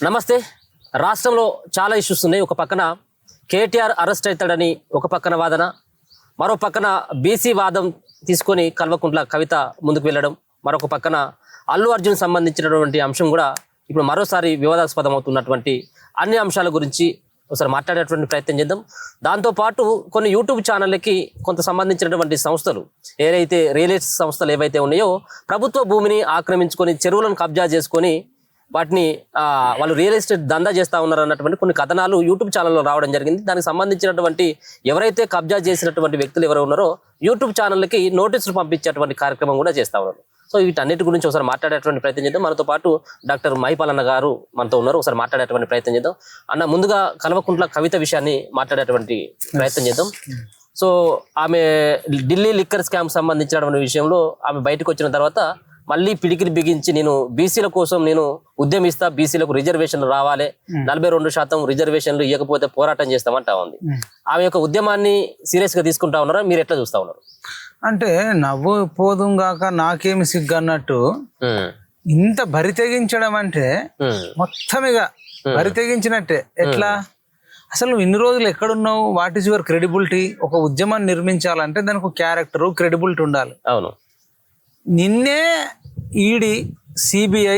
నమస్తే. రాష్ట్రంలో చాలా ఇష్యూస్ ఉన్నాయి. ఒక పక్కన కేటీఆర్ అరెస్ట్ అవుతాడని ఒక పక్కన వాదన, మరో పక్కన బీసీ వాదం తీసుకొని కల్వకుంట్ల కవిత ముందుకు వెళ్ళడం, మరొక పక్కన అల్లు అర్జున్ సంబంధించినటువంటి అంశం కూడా ఇప్పుడు మరోసారి వివాదాస్పదం అవుతున్నటువంటి అన్ని అంశాల గురించి ఒకసారి మాట్లాడేటువంటి ప్రయత్నం చేద్దాం. దాంతోపాటు కొన్ని యూట్యూబ్ ఛానళ్ళకి కొంత సంబంధించినటువంటి సంస్థలు ఏదైతే రియల్ ఎస్టేట్ సంస్థలు ఏవైతే ఉన్నాయో ప్రభుత్వ భూమిని ఆక్రమించుకొని చెరువులను కబ్జా చేసుకొని వాటిని వాళ్ళు రియల్ ఎస్టేట్ దందా చేస్తూ ఉన్నారు అన్నటువంటి కొన్ని కథనాలు యూట్యూబ్ ఛానల్లో రావడం జరిగింది. దానికి సంబంధించినటువంటి ఎవరైతే కబ్జా చేసినటువంటి వ్యక్తులు ఎవరు ఉన్నారో యూట్యూబ్ ఛానళ్ళకి నోటీసులు పంపించేటువంటి కార్యక్రమం కూడా చేస్తూ ఉన్నారు. సో వీటన్నిటి గురించి ఒకసారి మాట్లాడేటువంటి ప్రయత్నం చేద్దాం. మనతో పాటు డాక్టర్ మహిపాలన్న గారు మనతో ఉన్నారు. ఒకసారి మాట్లాడేటువంటి ప్రయత్నం చేద్దాం. అన్న, ముందుగా కల్వకుంట్ల కవిత విషయాన్ని మాట్లాడేటువంటి ప్రయత్నం చేద్దాం. సో ఆమె ఢిల్లీ లిక్కర్ స్కామ్ సంబంధించినటువంటి విషయంలో ఆమె బయటకు వచ్చిన తర్వాత మళ్ళీ పిడికిలి బిగించి నేను బీసీల కోసం నేను ఉద్యమిస్తా, బీసీలకు రిజర్వేషన్లు రావాలి, 42% రిజర్వేషన్లు ఇవ్వకపోతే పోరాటం చేస్తామంటా ఉంది. ఆమె యొక్క ఉద్యమాన్ని సీరియస్ గా తీసుకుంటా ఉన్నారా? మీరు ఎట్లా చూస్తా ఉన్నారు? అంటే నవ్వు పోదుగాక నాకేమి సిగ్గు అన్నట్టు ఇంత బరి తెగించడం అంటే మొత్తం ఇక బరి తెగించినట్టే. ఎట్లా అసలు నువ్వు ఇన్ని రోజులు ఎక్కడున్నావు? What is your credibility? ఒక ఉద్యమాన్ని నిర్మించాలంటే దానికి ఒక క్యారెక్టర్, క్రెడిబిలిటీ ఉండాలి. అవును. నిన్నే ఈడీ, సిబిఐ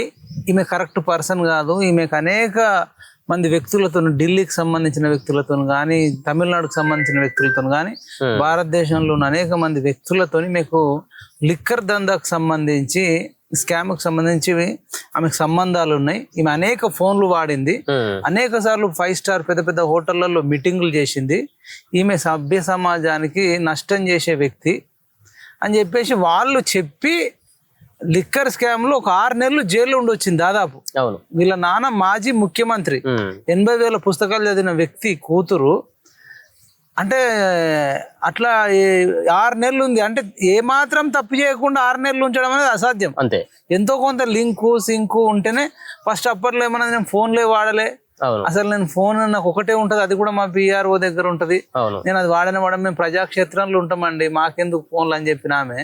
ఈమె కరెక్ట్ పర్సన్ కాదు, ఈమెకు అనేక మంది వ్యక్తులతో, ఢిల్లీకి సంబంధించిన వ్యక్తులతో కానీ, తమిళనాడుకు సంబంధించిన వ్యక్తులతో కానీ, భారతదేశంలో ఉన్న అనేక మంది వ్యక్తులతో మీకు లిక్కర్ దందాకు సంబంధించి, స్కామ్కి సంబంధించి ఆమెకు సంబంధాలు ఉన్నాయి. ఈమె అనేక ఫోన్లు వాడింది, అనేక సార్లు 5 స్టార్ పెద్ద పెద్ద హోటళ్లలో మీటింగులు చేసింది. ఈమె సభ్య సమాజానికి నష్టం చేసే వ్యక్తి అని చెప్పేసి వాళ్ళు చెప్పి లిక్కర్ స్కామ్ లో ఒక 6 నెలలు జైల్లో ఉండొచ్చింది దాదాపు. అవును. వీళ్ళ నాన్న మాజీ ముఖ్యమంత్రి, 80,000 పుస్తకాలు చదివిన వ్యక్తి కూతురు. అంటే అట్లా 6 నెలలు ఉంది అంటే ఏమాత్రం తప్పు చేయకుండా 6 నెలలు ఉంచడం అనేది అసాధ్యం. అంతే. ఎంతో కొంత లింకు సింకు ఉంటేనే. ఫస్ట్ అప్పట్లో ఏమన్నా నేను ఫోన్లే వాడలే, అసలు నేను ఫోన్ నాకు ఒకటే ఉంటది, అది కూడా మా పిఆర్ఓ దగ్గర ఉంటది, నేను అది వాడని మేము ప్రజాక్షేత్రంలో ఉంటామండి, మాకెందుకు ఫోన్లు అని చెప్పిన ఆమె.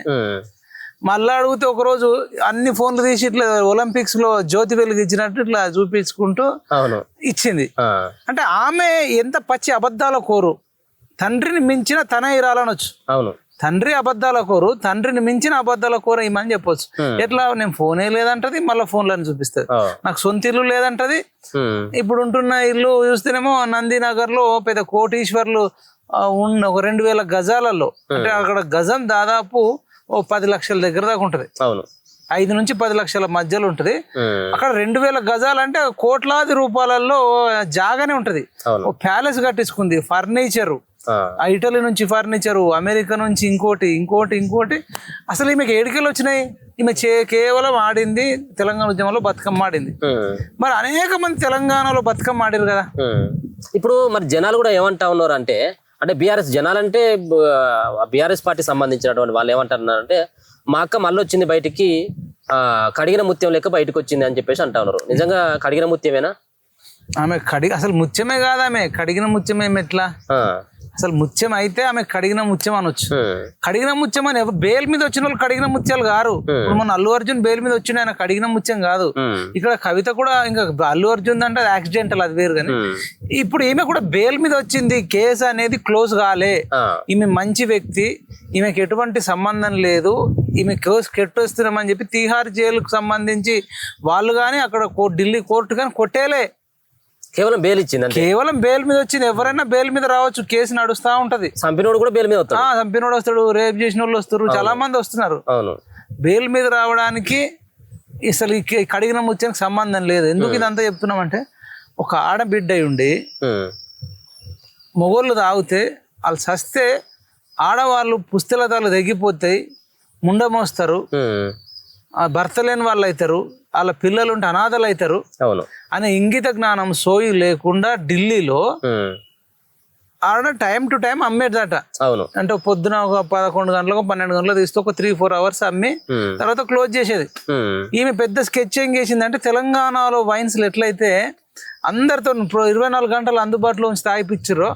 మళ్ళా అడిగితే ఒకరోజు అన్ని ఫోన్లు తీసి ఇట్లా ఒలింపిక్స్ లో జ్యోతి వెలిగించినట్టు ఇట్లా చూపించుకుంటూ ఇచ్చింది. అంటే ఆమె ఎంత పచ్చి అబద్ధాల కోరు, తండ్రిని మించిన తన ఇరాలనొచ్చు. అవును. తండ్రి అబద్ధాల కోరు, తండ్రిని మించిన అబద్ధాల కోర ఇమని చెప్పొచ్చు. ఎట్లా? నేను ఫోనే లేదంటది, మళ్ళీ ఫోన్లను చూపిస్తుంది. నాకు సొంత ఇల్లు లేదంటది. ఇప్పుడు ఉంటున్న ఇల్లు చూస్తేనేమో నందినగర్ లో పెద్ద కోటీశ్వర్లు ఉన్న ఒక 2,000 గజాలలో, అంటే అక్కడ గజం దాదాపు 10 లక్షల దగ్గర దాకా ఉంటది. 5 నుంచి 10 లక్షల మధ్యలో ఉంటది. అక్కడ 2,000 గజాలు అంటే కోట్లాది రూపాయలలో జాగానే ఉంటది. ఓ ప్యాలెస్ కట్టించుకుంది, ఫర్నిచరు, ఇటలీ నుంచి ఫర్నిచరు, అమెరికా నుంచి ఇంకోటి ఇంకోటి ఇంకోటి. అసలు ఈమెకి ఏడికెళ్ళి వచ్చినాయి? ఈమె కేవలం ఆడింది తెలంగాణ ఉద్యమంలో బతుకమ్మ ఆడింది. మరి అనేక మంది తెలంగాణలో బతుకమ్మ ఆడారు కదా. ఇప్పుడు మరి జనాలు కూడా ఏమంటా ఉన్నారు అంటే బీఆర్ఎస్ జనాలంటే బీఆర్ఎస్ పార్టీ సంబంధించినటువంటి వాళ్ళు ఏమంటున్నారంటే మా అక్క మళ్ళీ వచ్చింది బయటికి, కడిగిన ముత్యం లెక్క బయటకు వచ్చింది అని చెప్పేసి అంటా ఉన్నారు. నిజంగా కడిగిన ముత్యమేనా? ఆమె అసలు ముత్యమే కాదు, ఆమె కడిగిన ముత్యమేమి ఎట్లా? అసలు ముత్యం అయితే ఆమె కడిగిన ముత్యం అనొచ్చు. కడిగిన ముత్యం అని బెయిల్ మీద వచ్చిన వాళ్ళు కడిగిన ముత్యాలు గారు. ఇప్పుడు మన అల్లు అర్జున్ బెయిల్ మీద వచ్చిన ఆయన కడిగిన ముత్యం కాదు. ఇక్కడ కవిత కూడా, ఇంకా అల్లు అర్జున్ అంటే అది యాక్సిడెంటల్, అది వేరు. కానీ ఇప్పుడు ఈమె కూడా బెయిల్ మీద వచ్చింది, కేసు అనేది క్లోజ్ కాలే. ఈమె మంచి వ్యక్తి, ఈమెకి ఎటువంటి సంబంధం లేదు, ఈమె కేసు కెట్టొస్తున్నామని చెప్పి తీహార్ జైలుకు సంబంధించి వాళ్ళు కానీ అక్కడ ఢిల్లీ కోర్టు కానీ కొట్టేలే. కేవలం బెయిల్ ఇచ్చింది, కేవలం బెయిల్ మీద వచ్చింది. ఎవరైనా బెయిల్ మీద రావచ్చు, కేసు నడుస్తా ఉంటది. చంపినోడు కూడా బెయిల్ మీద వస్తాడు, చంపినోడు వస్తాడు, రేప్ చేసిన వాళ్ళు వస్తారు, చాలా మంది వస్తున్నారు. బెయిల్ మీద రావడానికి అసలు ఈ కడిగిన ముత్యానికి సంబంధం లేదు. ఎందుకు ఇదంతా చెప్తున్నామంటే, ఒక ఆడబిడ్డ ఉండి మొగోళ్ళు తాగితే వాళ్ళు చస్తే ఆడవాళ్ళు పుస్తలతాలు తగ్గిపోతాయి, ముండమోస్తారు, భర్త లేని వాళ్ళు అవుతారు, వాళ్ళ పిల్లలు ఉంటే అనాథలు అవుతారు అనే ఇంగిత జ్ఞానం సోయి లేకుండా ఢిల్లీలో ఆడ టైం టు టైం అమ్మేదట. అంటే పొద్దున ఒక 11 గంటలకు 12 గంటలకు తీస్తే ఒక 3-4 అవర్స్ అమ్మి తర్వాత క్లోజ్ చేసేది. ఈమె పెద్ద స్కెచ్ ఏం చేసిందంటే, తెలంగాణలో వైన్స్లు ఎట్లయితే అందరితో 24 గంటలు అందుబాటులో ఉంచి తాగిపిచ్చిర్రో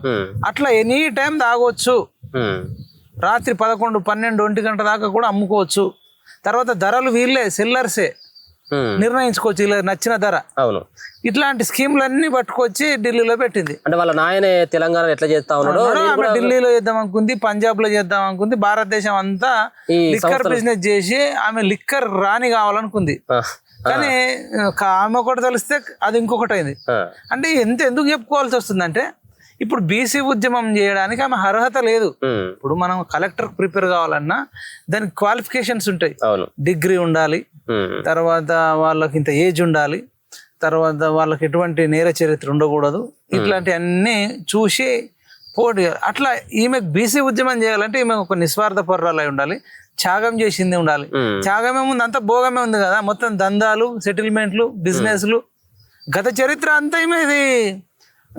అట్లా ఎనీ టైం తాగొచ్చు. రాత్రి 11, 12, 1 గంట దాకా కూడా అమ్ముకోవచ్చు. తర్వాత ధరలు వీళ్ళే సెల్లర్సే, నిర్ణయించుకోవచ్చు ఇలా నచ్చిన ధర. అవును. ఇట్లాంటి స్కీమ్లన్నీ పట్టుకొచ్చి ఢిల్లీలో పెట్టింది. అంటే వాళ్ళ నాయనే తెలంగాణ ఎట్లా చేస్తా ఉన్నాడు, ఆమె ఢిల్లీలో చేద్దాం అనుకుంది, పంజాబ్ లో చేద్దాం అనుకుంది, భారతదేశం అంతా లిక్కర్ బిజినెస్ చేసి ఆమె లిక్కర్ రాణి కావాలనుకుంది. కానీ ఆమె ఒకటి తెలిస్తే అది ఇంకొకటి అయింది. అంటే ఎందుకు చెప్పుకోవాల్సి వస్తుందంటే ఇప్పుడు బీసీ ఉద్యమం చేయడానికి ఆమె అర్హత లేదు. ఇప్పుడు మనం కలెక్టర్ ప్రిపేర్ కావాలన్నా దానికి క్వాలిఫికేషన్స్ ఉంటాయి. డిగ్రీ ఉండాలి, తర్వాత వాళ్ళకి ఇంత ఏజ్ ఉండాలి, తర్వాత వాళ్ళకి ఎటువంటి నేర చరిత్ర ఉండకూడదు, ఇట్లాంటి అన్ని చూసి పోటీ. అట్లా ఈమె బీసీ ఉద్యమం చేయాలంటే ఈమె ఒక నిస్వార్థ పర్రాలు అయి ఉండాలి, త్యాగం చేసింది ఉండాలి. త్యాగమే ఉంది, అంతా భోగమే ఉంది కదా, మొత్తం దందాలు, సెటిల్మెంట్లు, బిజినెస్లు, గత చరిత్ర అంతా ఈమె ఇది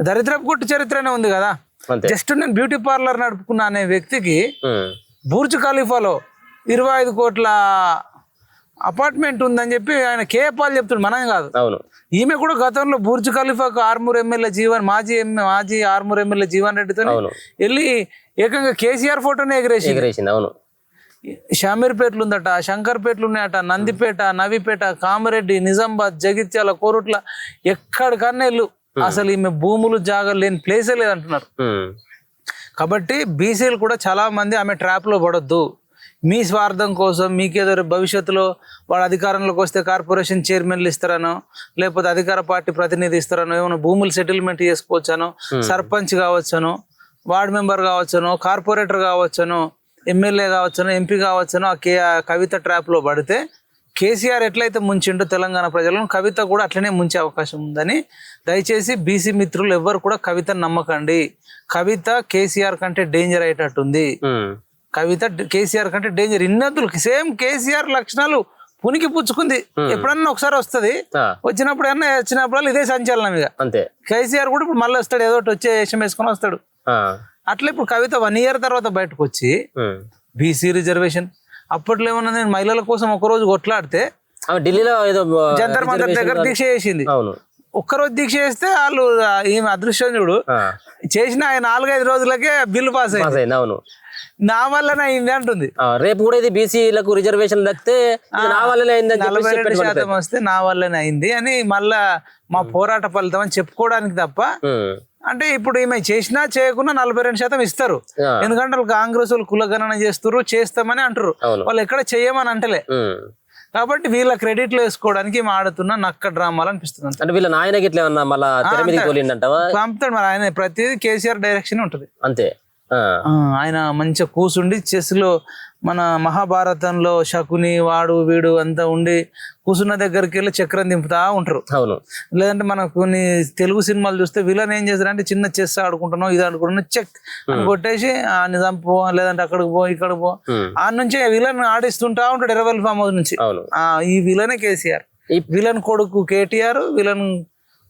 దరిద్రపు కొట్టు చరిత్రనే ఉంది కదా. జస్ట్ నేను బ్యూటీ పార్లర్ నడుపుకున్నా అనే వ్యక్తికి బుర్జ్ ఖలీఫాలో 25 కోట్ల అపార్ట్మెంట్ ఉందని చెప్పి ఆయన కేపాలు చెప్తాడు, మనం కాదు. ఈమె కూడా గతంలో బుర్జ్ ఖలీఫాకు ఆర్మూర్ ఎమ్మెల్యే మాజీ ఆర్మూర్ ఎమ్మెల్యే జీవన్ రెడ్డితో వెళ్ళి ఏకంగా కేసీఆర్ ఫోటోనే ఎగరేసింది. షామీర్పేటలు ఉందట, శంకర్పేటలు ఉన్నాయట, నందిపేట, నవీపేట, కామారెడ్డి, నిజామాబాద్, జగిత్యాల, కోరుట్ల, ఎక్కడికన్నా వెళ్ళు, అసలు ఈమె భూములు జాగాలు లేని ప్లేసే లేదంటున్నారు. కాబట్టి బీసీలు కూడా చాలా మంది ఆమె ట్రాప్ లో పడొద్దు. మీ స్వార్థం కోసం మీకేదో భవిష్యత్తులో వాడు అధికారంలోకి వస్తే కార్పొరేషన్ చైర్మన్లు ఇస్తారనో, లేకపోతే అధికార పార్టీ ప్రతినిధి ఇస్తారనో, ఏమైనా భూములు సెటిల్మెంట్ చేసుకోవచ్చానో, సర్పంచ్ కావచ్చునో, వార్డు మెంబర్ కావచ్చునో, కార్పొరేటర్ కావచ్చునో, ఎమ్మెల్యే కావచ్చునో, ఎంపీ కావచ్చునో, ఆ కవిత ట్రాప్ లో పడితే కేసీఆర్ ఎట్లయితే ముంచిండో తెలంగాణ ప్రజలను కవిత కూడా అట్లనే ముంచే అవకాశం ఉందని దయచేసి బీసీ మిత్రులు ఎవ్వరు కూడా కవితను నమ్మకండి. కవిత కేసీఆర్ కంటే డేంజర్ అయ్యేటట్టుంది. కవిత కేసీఆర్ కంటే డేంజర్. ఇన్నద్దులు సేమ్ కేసీఆర్ లక్షణాలు పునికి పుచ్చుకుంది. ఎప్పుడన్నా ఒకసారి వస్తుంది, వచ్చినప్పుడు ఇదే సంచలనం. ఇక అంతే. కేసీఆర్ కూడా ఇప్పుడు మళ్ళీ వస్తాడు, ఏదో ఒకటి వచ్చే వేషం వేసుకొని వస్తాడు. అట్లా ఇప్పుడు కవిత 1 year తర్వాత బయటకు వచ్చి బీసీ రిజర్వేషన్, అప్పట్లో ఏమన్నా నేను మహిళల కోసం ఒకరోజు కొట్లాడితే ఢిల్లీలో ఏదో జంతర్ మంతర్ దగ్గర దీక్ష చేసింది. ఒక్కరోజు దీక్ష చేస్తే వాళ్ళు ఈమె అదృష్టం చూడు, చేసిన 4-5 రోజులకే బిల్లు పాస్ అయింది. అవును, నా వల్లనే అయింది అంటుంది. రేపు కూడా ఇది బీసీలకు రిజర్వేషన్ దక్కితే నా వల్లనే అయింది, 42% వస్తే నా వల్లనే అయింది అని మళ్ళా మా పోరాట ఫలితం అని చెప్పుకోవడానికి తప్ప. అంటే ఇప్పుడు ఈమె చేసినా చేయకున్నా 42% ఇస్తారు. ఎందుకంటే వాళ్ళు కాంగ్రెస్ వాళ్ళు కులగణన చేస్తామని అంటారు, వాళ్ళు ఎక్కడ చెయ్యమని అంటలే. కాబట్టి వీళ్ళ క్రెడిట్లు వేసుకోవడానికి ఆడుతున్న నక్క డ్రామాలు అనిపిస్తుంది. అంటే వీళ్ళ నాయనకి ఇట్లా పంపుతాడు మరి, ఆయన ప్రతిదీ కేసీఆర్ డైరెక్షన్ ఉంటది అంతే. ఆయన మంచిగా కూర్చుండి చెస్ లో మన మహాభారతంలో శకుని వాడు వీడు అంతా ఉండి కూర్చున్న దగ్గరికి వెళ్ళి చక్రం దింపుతా ఉంటారు. అవును. లేదంటే మనం కొన్ని తెలుగు సినిమాలు చూస్తే విలన్ ఏం చేస్తారంటే చిన్న చెస్ ఆడుకుంటున్నావు, ఇది ఆడుకుంటున్నావు, చెక్ అని కొట్టేసి నిజాం పో, లేదంటే అక్కడికి పో, ఇక్కడికి పో, ఆ నుంచి విలన్ ఆడిస్తుంటా ఉంటాడు ఎర్రవెల్లి ఫామ్ హౌస్ నుంచి. ఈ విలనే కేసీఆర్. ఈ విలన్ కొడుకు కేటీఆర్, విలన్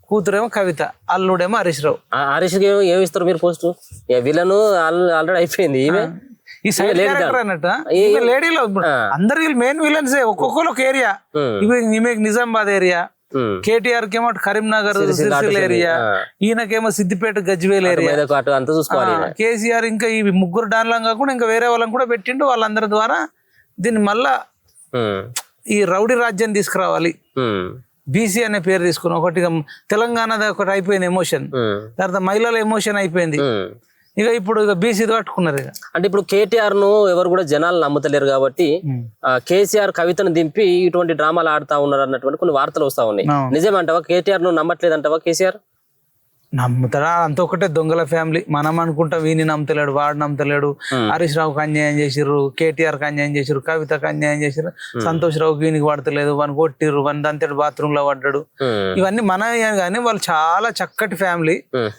కూతురేమో కవిత, అల్లుడేమో హరీష్ రావు. హరీష్ ఏమి ఇస్తారు మీరు పోస్ట్? విలను ఆల్రెడీ అయిపోయింది. ఈ సైడ్ క్యారెక్టర్ అన్నట్టు లేడీలో అందరు మెయిన్ విలన్స్, ఒక్కొక్కరు ఒక ఏరియా. ఈమెకి నిజామాబాద్ ఏరియా, కేటీఆర్ కేమో కరీంనగర్ సిరిసిల్ల ఏరియా, ఈయనకేమో సిద్దిపేట గజ్వేల్ ఏరియా. కేసీఆర్ ఇంకా ఈ 3 డాన్లం కాకుండా ఇంకా వేరే వాళ్ళని కూడా పెట్టిండు. వాళ్ళందరి ద్వారా దీన్ని మళ్ళా ఈ రౌడీ రాజ్యాన్ని తీసుకురావాలి. బీసీ అనే పేరు తీసుకుని ఒకటిగా తెలంగాణది ఒకటి అయిపోయింది ఎమోషన్, తర్వాత మహిళల ఎమోషన్ అయిపోయింది. ఇక ఇప్పుడు బీసీ పట్టుకున్నారు. అంటే ఇప్పుడు కేటీఆర్ ను ఎవరు కూడా జనాలు నమ్ముతలేరు కాబట్టి కేసీఆర్ కవితను దింపి ఇటువంటి డ్రామాలు ఆడుతా ఉన్నారు అన్నటువంటి కొన్ని వార్తలు వస్తా ఉన్నాయి. నిజమంటావా? కేటీఆర్ ను నమ్మట్లేదు అంటావా కేసీఆర్? నమ్ముతారా? అంత ఒకటే దొంగల ఫ్యామిలీ. మనం అనుకుంటాం వీని నమ్మతలేడు, వాడు నమ్మతలేడు. హరీష్ రావుకి అన్యాయం చేసిర్రు, కేటీఆర్ కి అన్యాయం చేసిర్రు, కవితకు అన్యాయం చేసిర్రు, సంతోష్ రావుకి వీనికి పడతలేదు, వాని కొట్టిర్రు, వాని దంతేడు బాత్రూమ్ లో పడ్డాడు. ఇవన్నీ మన కానీ వాళ్ళు చాలా చక్కటి ఫ్యామిలీ.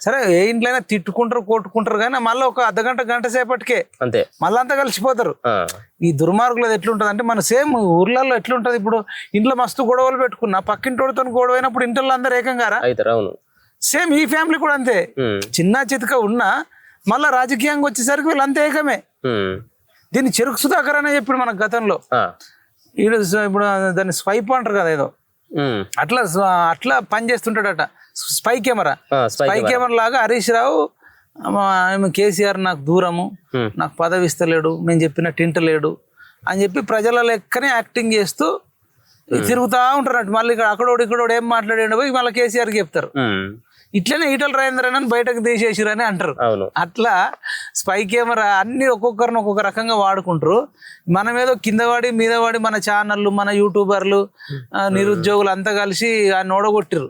సరే ఏ ఇంట్లోనే తిట్టుకుంటారు, కొట్టుకుంటారు, కానీ మళ్ళీ ఒక గంట సేపటికే అంతే మళ్ళీ అంతా కలిసిపోతారు. ఈ దుర్మార్గులది ఎట్లుంటది అంటే మన సేమ్ ఊర్లలో ఎట్లుంటది, ఇప్పుడు ఇంట్లో మస్తు గొడవలు పెట్టుకున్నా పక్కింటోడితో గొడవ అయినప్పుడు ఇంట్లో అందరు ఏకంగారా. సేమ్ ఈ ఫ్యామిలీ కూడా అంతే, చిన్న చితక ఉన్నా మళ్ళా రాజకీయంగా వచ్చేసరికి వీళ్ళు అంతే ఏకమే. దీన్ని చెరుకు సుధాకర్ అనే చెప్పాడు మనకు గతంలో. ఇప్పుడు దాన్ని స్వైప్ అంటారు కదా ఏదో, అట్లా పని చేస్తుంటాడట. స్పై కెమెరా లాగా హరీష్ రావు కేసీఆర్ నాకు దూరము, నాకు పదవి ఇస్తలేడు, నేను చెప్పినట్టు ఇంటలేడు అని చెప్పి ప్రజల లెక్కనే యాక్టింగ్ చేస్తూ తిరుగుతా ఉంటారు మళ్ళీ ఇక్కడ అక్కడోడు ఏం మాట్లాడాడు పోయి మళ్ళీ కేసీఆర్కి చెప్తారు. ఇట్లనే ఈటల రాజేందర్ అని బయటకు తీసేసిరని అంటారు. అట్లా స్పై కెమెరా అన్ని ఒక్కొక్కరిని ఒక్కొక్క రకంగా వాడుకుంటారు. మనం ఏదో కింద వాడి మీద వాడి మన ఛానళ్ళు మన యూట్యూబర్లు నిరుద్యోగులు అంతా కలిసి ఆయన ఓడగొట్టిరు.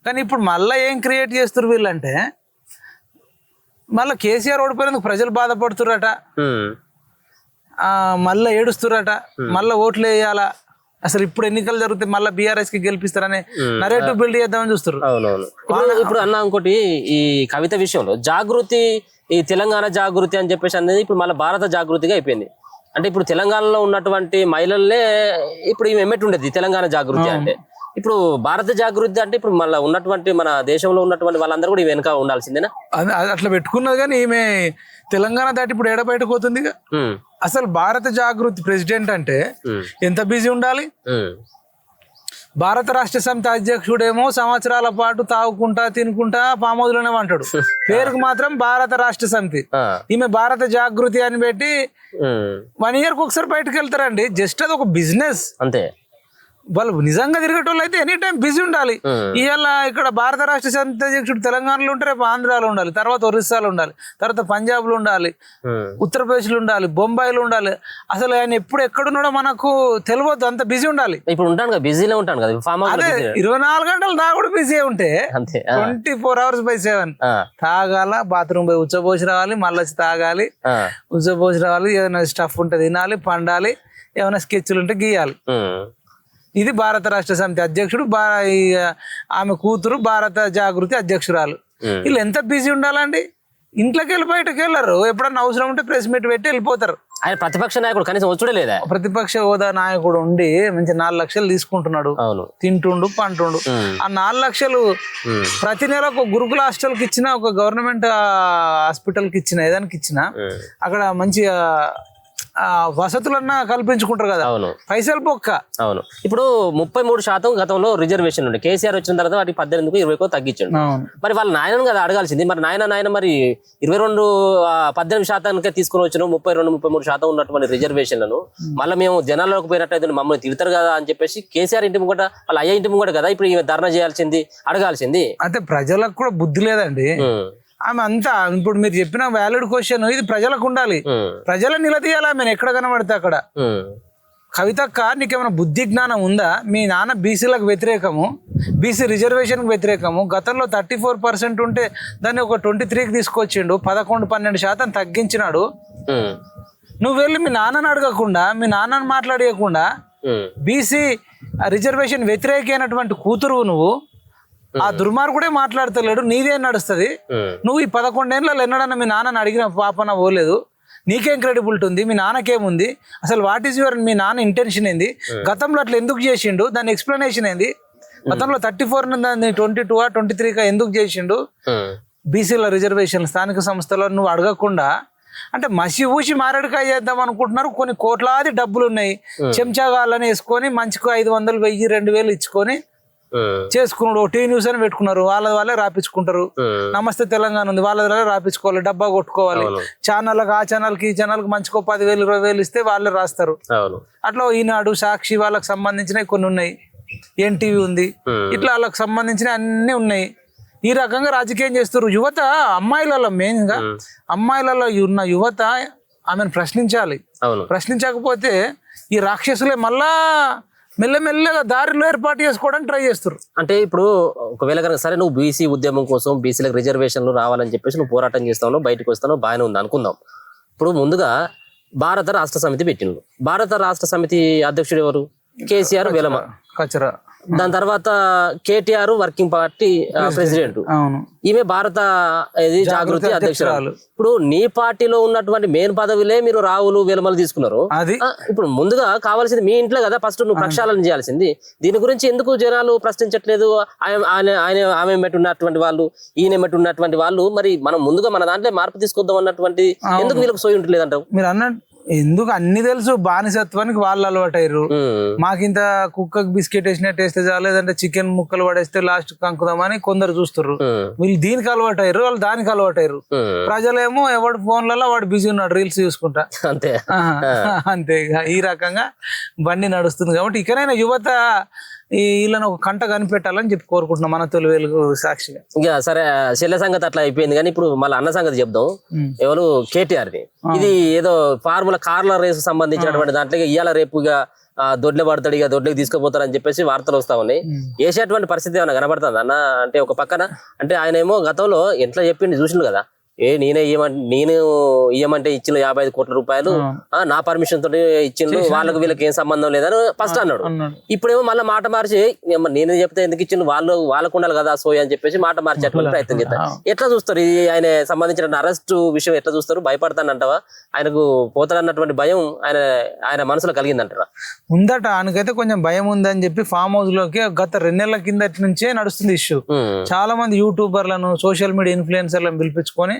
కానీ ఇప్పుడు మళ్ళీ ఏం క్రియేట్ చేస్తారు వీళ్ళంటే మళ్ళీ కేసీఆర్ ఓడిపోయినందుకు ప్రజలు బాధపడుతురట, మళ్ళీ ఏడుస్తురట, మళ్ళీ ఓట్లు వేయాలా, అసలు ఇప్పుడు ఎన్నికలు జరిగితే మళ్ళీ బీఆర్ఎస్ కి గెలిపిస్తారని నరేటివ్ బిల్డ్ చేద్దామని చూస్తారు. ఇప్పుడు అన్న ఇంకోటి ఈ కవిత విషయంలో జాగృతి, ఈ తెలంగాణ జాగృతి అని చెప్పేసి అనేది ఇప్పుడు మళ్ళీ భారత జాగృతిగా అయిపోయింది. అంటే ఇప్పుడు తెలంగాణలో ఉన్నటువంటి మహిళలే ఇప్పుడు ఈమె ఎమ్మెట్టు ఉండేది తెలంగాణ జాగృతి అంటే, ఇప్పుడు భారత జాగృతి అంటే ఇప్పుడు మళ్ళీ ఉన్నటువంటి మన దేశంలో ఉన్నటువంటి వాళ్ళందరూ కూడా వెనక ఉండాల్సిందేనా? అట్లా పెట్టుకున్నది కానీ ఈమె తెలంగాణ దాటి ఇప్పుడు ఎడ బయటకు పోతుంది. అసలు భారత జాగృతి ప్రెసిడెంట్ అంటే ఎంత బిజీ ఉండాలి. భారత రాష్ట్ర సమితి అధ్యక్షుడేమో సంవత్సరాల పాటు తాగుకుంటా తినుకుంటా పామోదులోనే అంటాడు, పేరుకు మాత్రం భారత రాష్ట్ర సమితి. ఈమె భారత జాగృతి అని పెట్టి 1 year ఒకసారి బయటకు వెళ్తారండి. జస్ట్ అది ఒక బిజినెస్ అంతే. వాళ్ళు నిజంగా తిరిగేటోళ్ళు అయితే ఎనీ టైం బిజీ ఉండాలి. ఇవాళ ఇక్కడ భారత రాష్ట్ర సమితి అధ్యక్షుడు తెలంగాణలో ఉంటే రేపు ఆంధ్రాలో ఉండాలి, తర్వాత ఒరిస్సాలో ఉండాలి, తర్వాత పంజాబ్ లో ఉండాలి, ఉత్తరప్రదేశ్ లో ఉండాలి, బొంబాయిలో ఉండాలి. అసలు ఆయన ఎప్పుడు ఎక్కడున్నాడో మనకు తెలియదు, అంత బిజీ ఉండాలి. ఇప్పుడు ఉంటాను కదా, బిజీలో ఉంటాను కదా. అదే 24 గంటలు దా కూడా బిజీ ఉంటే 24 hours/7 తాగాల, బాత్రూమ్ పోయి ఉచ్చబోసి రావాలి, మళ్ళీ వచ్చి తాగాలి, ఉచ్చబోసి రావాలి, ఏదైనా స్టఫ్ ఉంటే తినాలి, పండాలి, ఏమైనా స్కెచ్లు ఉంటే గీయాలి. ఇది భారత రాష్ట్ర సమితి అధ్యక్షుడు, ఆమె కూతురు భారత జాగృతి అధ్యక్షురాలు. వీళ్ళు ఎంత బిజీ ఉండాలండి. ఇంట్లోకి వెళ్ళి బయటకు వెళ్ళరు, ఎప్పుడన్నా అవసరం ఉంటే ప్రెస్ మీట్ పెట్టి వెళ్ళిపోతారు. ఆయన ప్రతిపక్ష నాయకుడు కనీసం వచ్చుడే లేదా? ప్రతిపక్ష హోదా నాయకుడు ఉండి మంచి 4 లక్షలు తీసుకుంటున్నాడు, తింటుండు పంటుండు. ఆ 4 లక్షలు ప్రతి నెల ఒక గురుకుల హాస్టల్కి ఇచ్చిన, ఒక గవర్నమెంట్ హాస్పిటల్కి ఇచ్చిన, ఏదానికి ఇచ్చిన అక్కడ మంచిగా వసతులన్నా కల్పించుకుంటారు కదా, పైసలు బొక్క. అవును. ఇప్పుడు 33% గతంలో రిజర్వేషన్ ఉండే, కేసీఆర్ వచ్చిన తర్వాత వాటికి 18 20 తగ్గించాడు. మరి వాళ్ళ నాయనను కదా అడగాల్సింది. మరి నాయన మరి 18% తీసుకుని వచ్చిన 32-33% ఉన్నటువంటి రిజర్వేషన్లను మళ్ళీ మేము జనాల్లోకి పోయినట్టయితే మమ్మల్ని తిడతారు కదా అని చెప్పేసి కేసీఆర్ ఇంటి ముంగట, వాళ్ళ అయ్యా ఇంటి ముంగట కదా ఇప్పుడు ధర్నా చేయాల్సింది, అడగాల్సింది. అంటే ప్రజలకు కూడా బుద్ధి లేదండి. ఆమె అంతా ఇప్పుడు మీరు చెప్పిన వ్యాలిడ్ క్వశ్చన్, ఇది ప్రజలకు ఉండాలి, ప్రజలను నిలదీయాలి. ఆమె ఎక్కడ కనబడితే అక్కడ. కవితక్క, నీకేమైనా బుద్ధి జ్ఞానం ఉందా? మీ నాన్న బీసీలకు వ్యతిరేకము, బీసీ రిజర్వేషన్కి వ్యతిరేకము. గతంలో 34% ఉంటే దాన్ని ఒక 23కి తీసుకొచ్చిండు, 11-12% తగ్గించినాడు. నువ్వు వెళ్ళి మీ నాన్నని అడగకుండా, మీ నాన్నని మాట్లాడేయకుండా, బీసీ రిజర్వేషన్ వ్యతిరేకమైనటువంటి కూతురు నువ్వు, ఆ దుర్మార్గుడే మాట్లాడతలేడు, నీదేం నడుస్తుంది? నువ్వు ఈ 11 ఏళ్ళలో ఎన్నడన్నా మీ నాన్నని అడిగిన పాపన పోలేదు. నీకేం క్రెడిబిలిటీ ఉంది? మీ నాన్నకేముంది? అసలు వాట్ ఈస్ యువర్, మీ నాన్న ఇంటెన్షన్ ఏంది? గతంలో అట్లా ఎందుకు చేసిండు? దాని ఎక్స్ప్లెనేషన్ ఏంది? గతంలో 34 నుండి 22-23 ఎందుకు చేసిండు? బీసీల రిజర్వేషన్ స్థానిక సంస్థలో నువ్వు అడగకుండా, అంటే మసి ఊసి మారేడుకాయ చేద్దాం అనుకుంటున్నారు. కొన్ని కోట్లాది డబ్బులు ఉన్నాయి, చెంచాగాళ్ళని వేసుకొని మంచిగా 500, 1000, 2000 ఇచ్చుకొని చేసుకున్నాడు. టీ న్యూస్ అని పెట్టుకున్నారు, వాళ్ళే రాపించుకుంటారు. నమస్తే తెలంగాణ ఉంది, వాళ్ళ రాపించుకోవాలి, డబ్బా కొట్టుకోవాలి. ఛానళ్ళకి, ఆ ఛానల్కి, ఈ ఛానల్కి మంచిగా 10,000, 20,000 ఇస్తే వాళ్ళే రాస్తారు. అట్లా ఈనాడు, సాక్షి వాళ్ళకి సంబంధించినవి కొన్ని ఉన్నాయి, ఎన్టీవీ ఉంది, ఇట్లా వాళ్ళకి సంబంధించిన అన్ని ఉన్నాయి. ఈ రకంగా రాజకీయం చేస్తారు. యువత, అమ్మాయిలలో మెయిన్ గా అమ్మాయిలలో ఉన్న యువత ఆమెను ప్రశ్నించాలి. ప్రశ్నించకపోతే ఈ రాక్షసులే మళ్ళా మెల్లమెల్లగా దారిలో ఏర్పాటు చేసుకోవడానికి ట్రై చేస్తారు. అంటే ఇప్పుడు ఒకవేళ కనుక సరే నువ్వు బీసీ ఉద్యమం కోసం, బీసీలకు రిజర్వేషన్లు రావాలని చెప్పేసి నువ్వు పోరాటం చేస్తావు, బయటకు వస్తావు, బాగానే ఉంది అనుకుందాం. ఇప్పుడు ముందుగా భారత రాష్ట్ర సమితి పెట్టిండు. భారత రాష్ట్ర సమితి అధ్యక్షుడు ఎవరు? కేసీఆర్ వెలమ కచరా. దాని తర్వాత కేటీఆర్ వర్కింగ్ పార్టీ ప్రెసిడెంట్, ఈమె భారత జాగృతి అధ్యక్షురాలు. ఇప్పుడు నీ పార్టీలో ఉన్నటువంటి మెయిన్ పదవిలే మీరు రావులు వెలమలు తీసుకున్నారు. ఇప్పుడు ముందుగా కావాల్సింది మీ ఇంట్లో కదా ఫస్ట్ నువ్వు ప్రక్షాళన చేయాల్సింది. దీని గురించి ఎందుకు జనాలు ప్రశ్నించట్లేదు? ఆమె ఉన్నటువంటి వాళ్ళు, ఈయన ఉన్నటువంటి వాళ్ళు, మరి మనం ముందుగా మన దాంట్లో మార్పు తీసుకొద్దాం అన్నటువంటి ఎందుకు వీళ్ళకి సోయి ఉండలేదు అంటావు? మీరు అన్నట్టు ఎందుకు అన్ని తెలుసు, బానిసత్వానికి వాళ్ళు అలవాటయ్యారు. మాకింత కుక్కకి బిస్కెట్ వేసినట్టు వేస్తే చాలు, లేదంటే చికెన్ ముక్కలు పడేస్తే లాస్ట్ కంకుదామని కొందరు చూస్తారు. వీళ్ళు దీనికి అలవాటయ్యారు, వాళ్ళు దానికి అలవాటయ్యారు. ప్రజలేమో ఎవడు ఫోన్లలో వాడు బిజీ ఉన్నాడు రీల్స్ చూసుకుంటా. అంతే అంతే ఈ రకంగా బండి నడుస్తుంది. కాబట్టి ఇకనైనా యువత వీళ్ళని ఒక కంట కనిపెట్టాలని చెప్పి కోరుకుంటున్నాం మన తొలి వెలుగు సాక్షిగా. ఇంకా సరే చెల్లె సంగతి అట్లా అయిపోయింది, కానీ ఇప్పుడు మళ్ళీ అన్న సంగతి చెప్దాం. ఎవరు కేటీఆర్ ది ఇది ఏదో ఫార్ములా కార్ల రేసు సంబంధించినటువంటి దాంట్లో ఇవాళ రేపుగా దొడ్లే పడతాడు, ఇక దొడ్లకి తీసుకుపోతారు అని చెప్పేసి వార్తలు వస్తా ఉన్నాయి. వేసేటువంటి పరిస్థితి ఏమైనా కనబడుతుంది అన్న? అంటే ఒక పక్కన అంటే ఆయన ఏమో గతంలో ఎట్లా చెప్పింది చూసిండు కదా, నేను ఇయ్యమంటే ఇచ్చిన 55 కోట్ల రూపాయలు నా పర్మిషన్ తోటి ఇచ్చిండు, వాళ్ళకి వీళ్ళకి ఏం సంబంధం లేదని ఫస్ట్ అన్నాడు. ఇప్పుడేమో మళ్ళీ మాట మార్చి నేను చెప్తే ఎందుకు ఇచ్చిండు, వాళ్ళకు ఉండాలి కదా సోయి అని చెప్పేసి మాట మార్చేటువంటి ప్రయత్నం చేస్తారు. ఎట్లా చూస్తారు ఇది ఆయన సంబంధించిన అరెస్ట్ విషయం ఎట్లా చూస్తారు? భయపడతానంటావా? ఆయనకు పోతాడన్నటువంటి భయం ఆయన మనసులో కలిగిందంటారా? ఉందట, ఆయనకైతే కొంచెం భయం ఉందని చెప్పి ఫామ్ హౌస్ లోకి గత 2 నెలల కిందటి నుంచే నడుస్తుంది ఇష్యూ. చాలా మంది యూట్యూబర్లను సోషల్ మీడియా ఇన్ఫ్లుయెన్సర్లను పిలిపించుకొని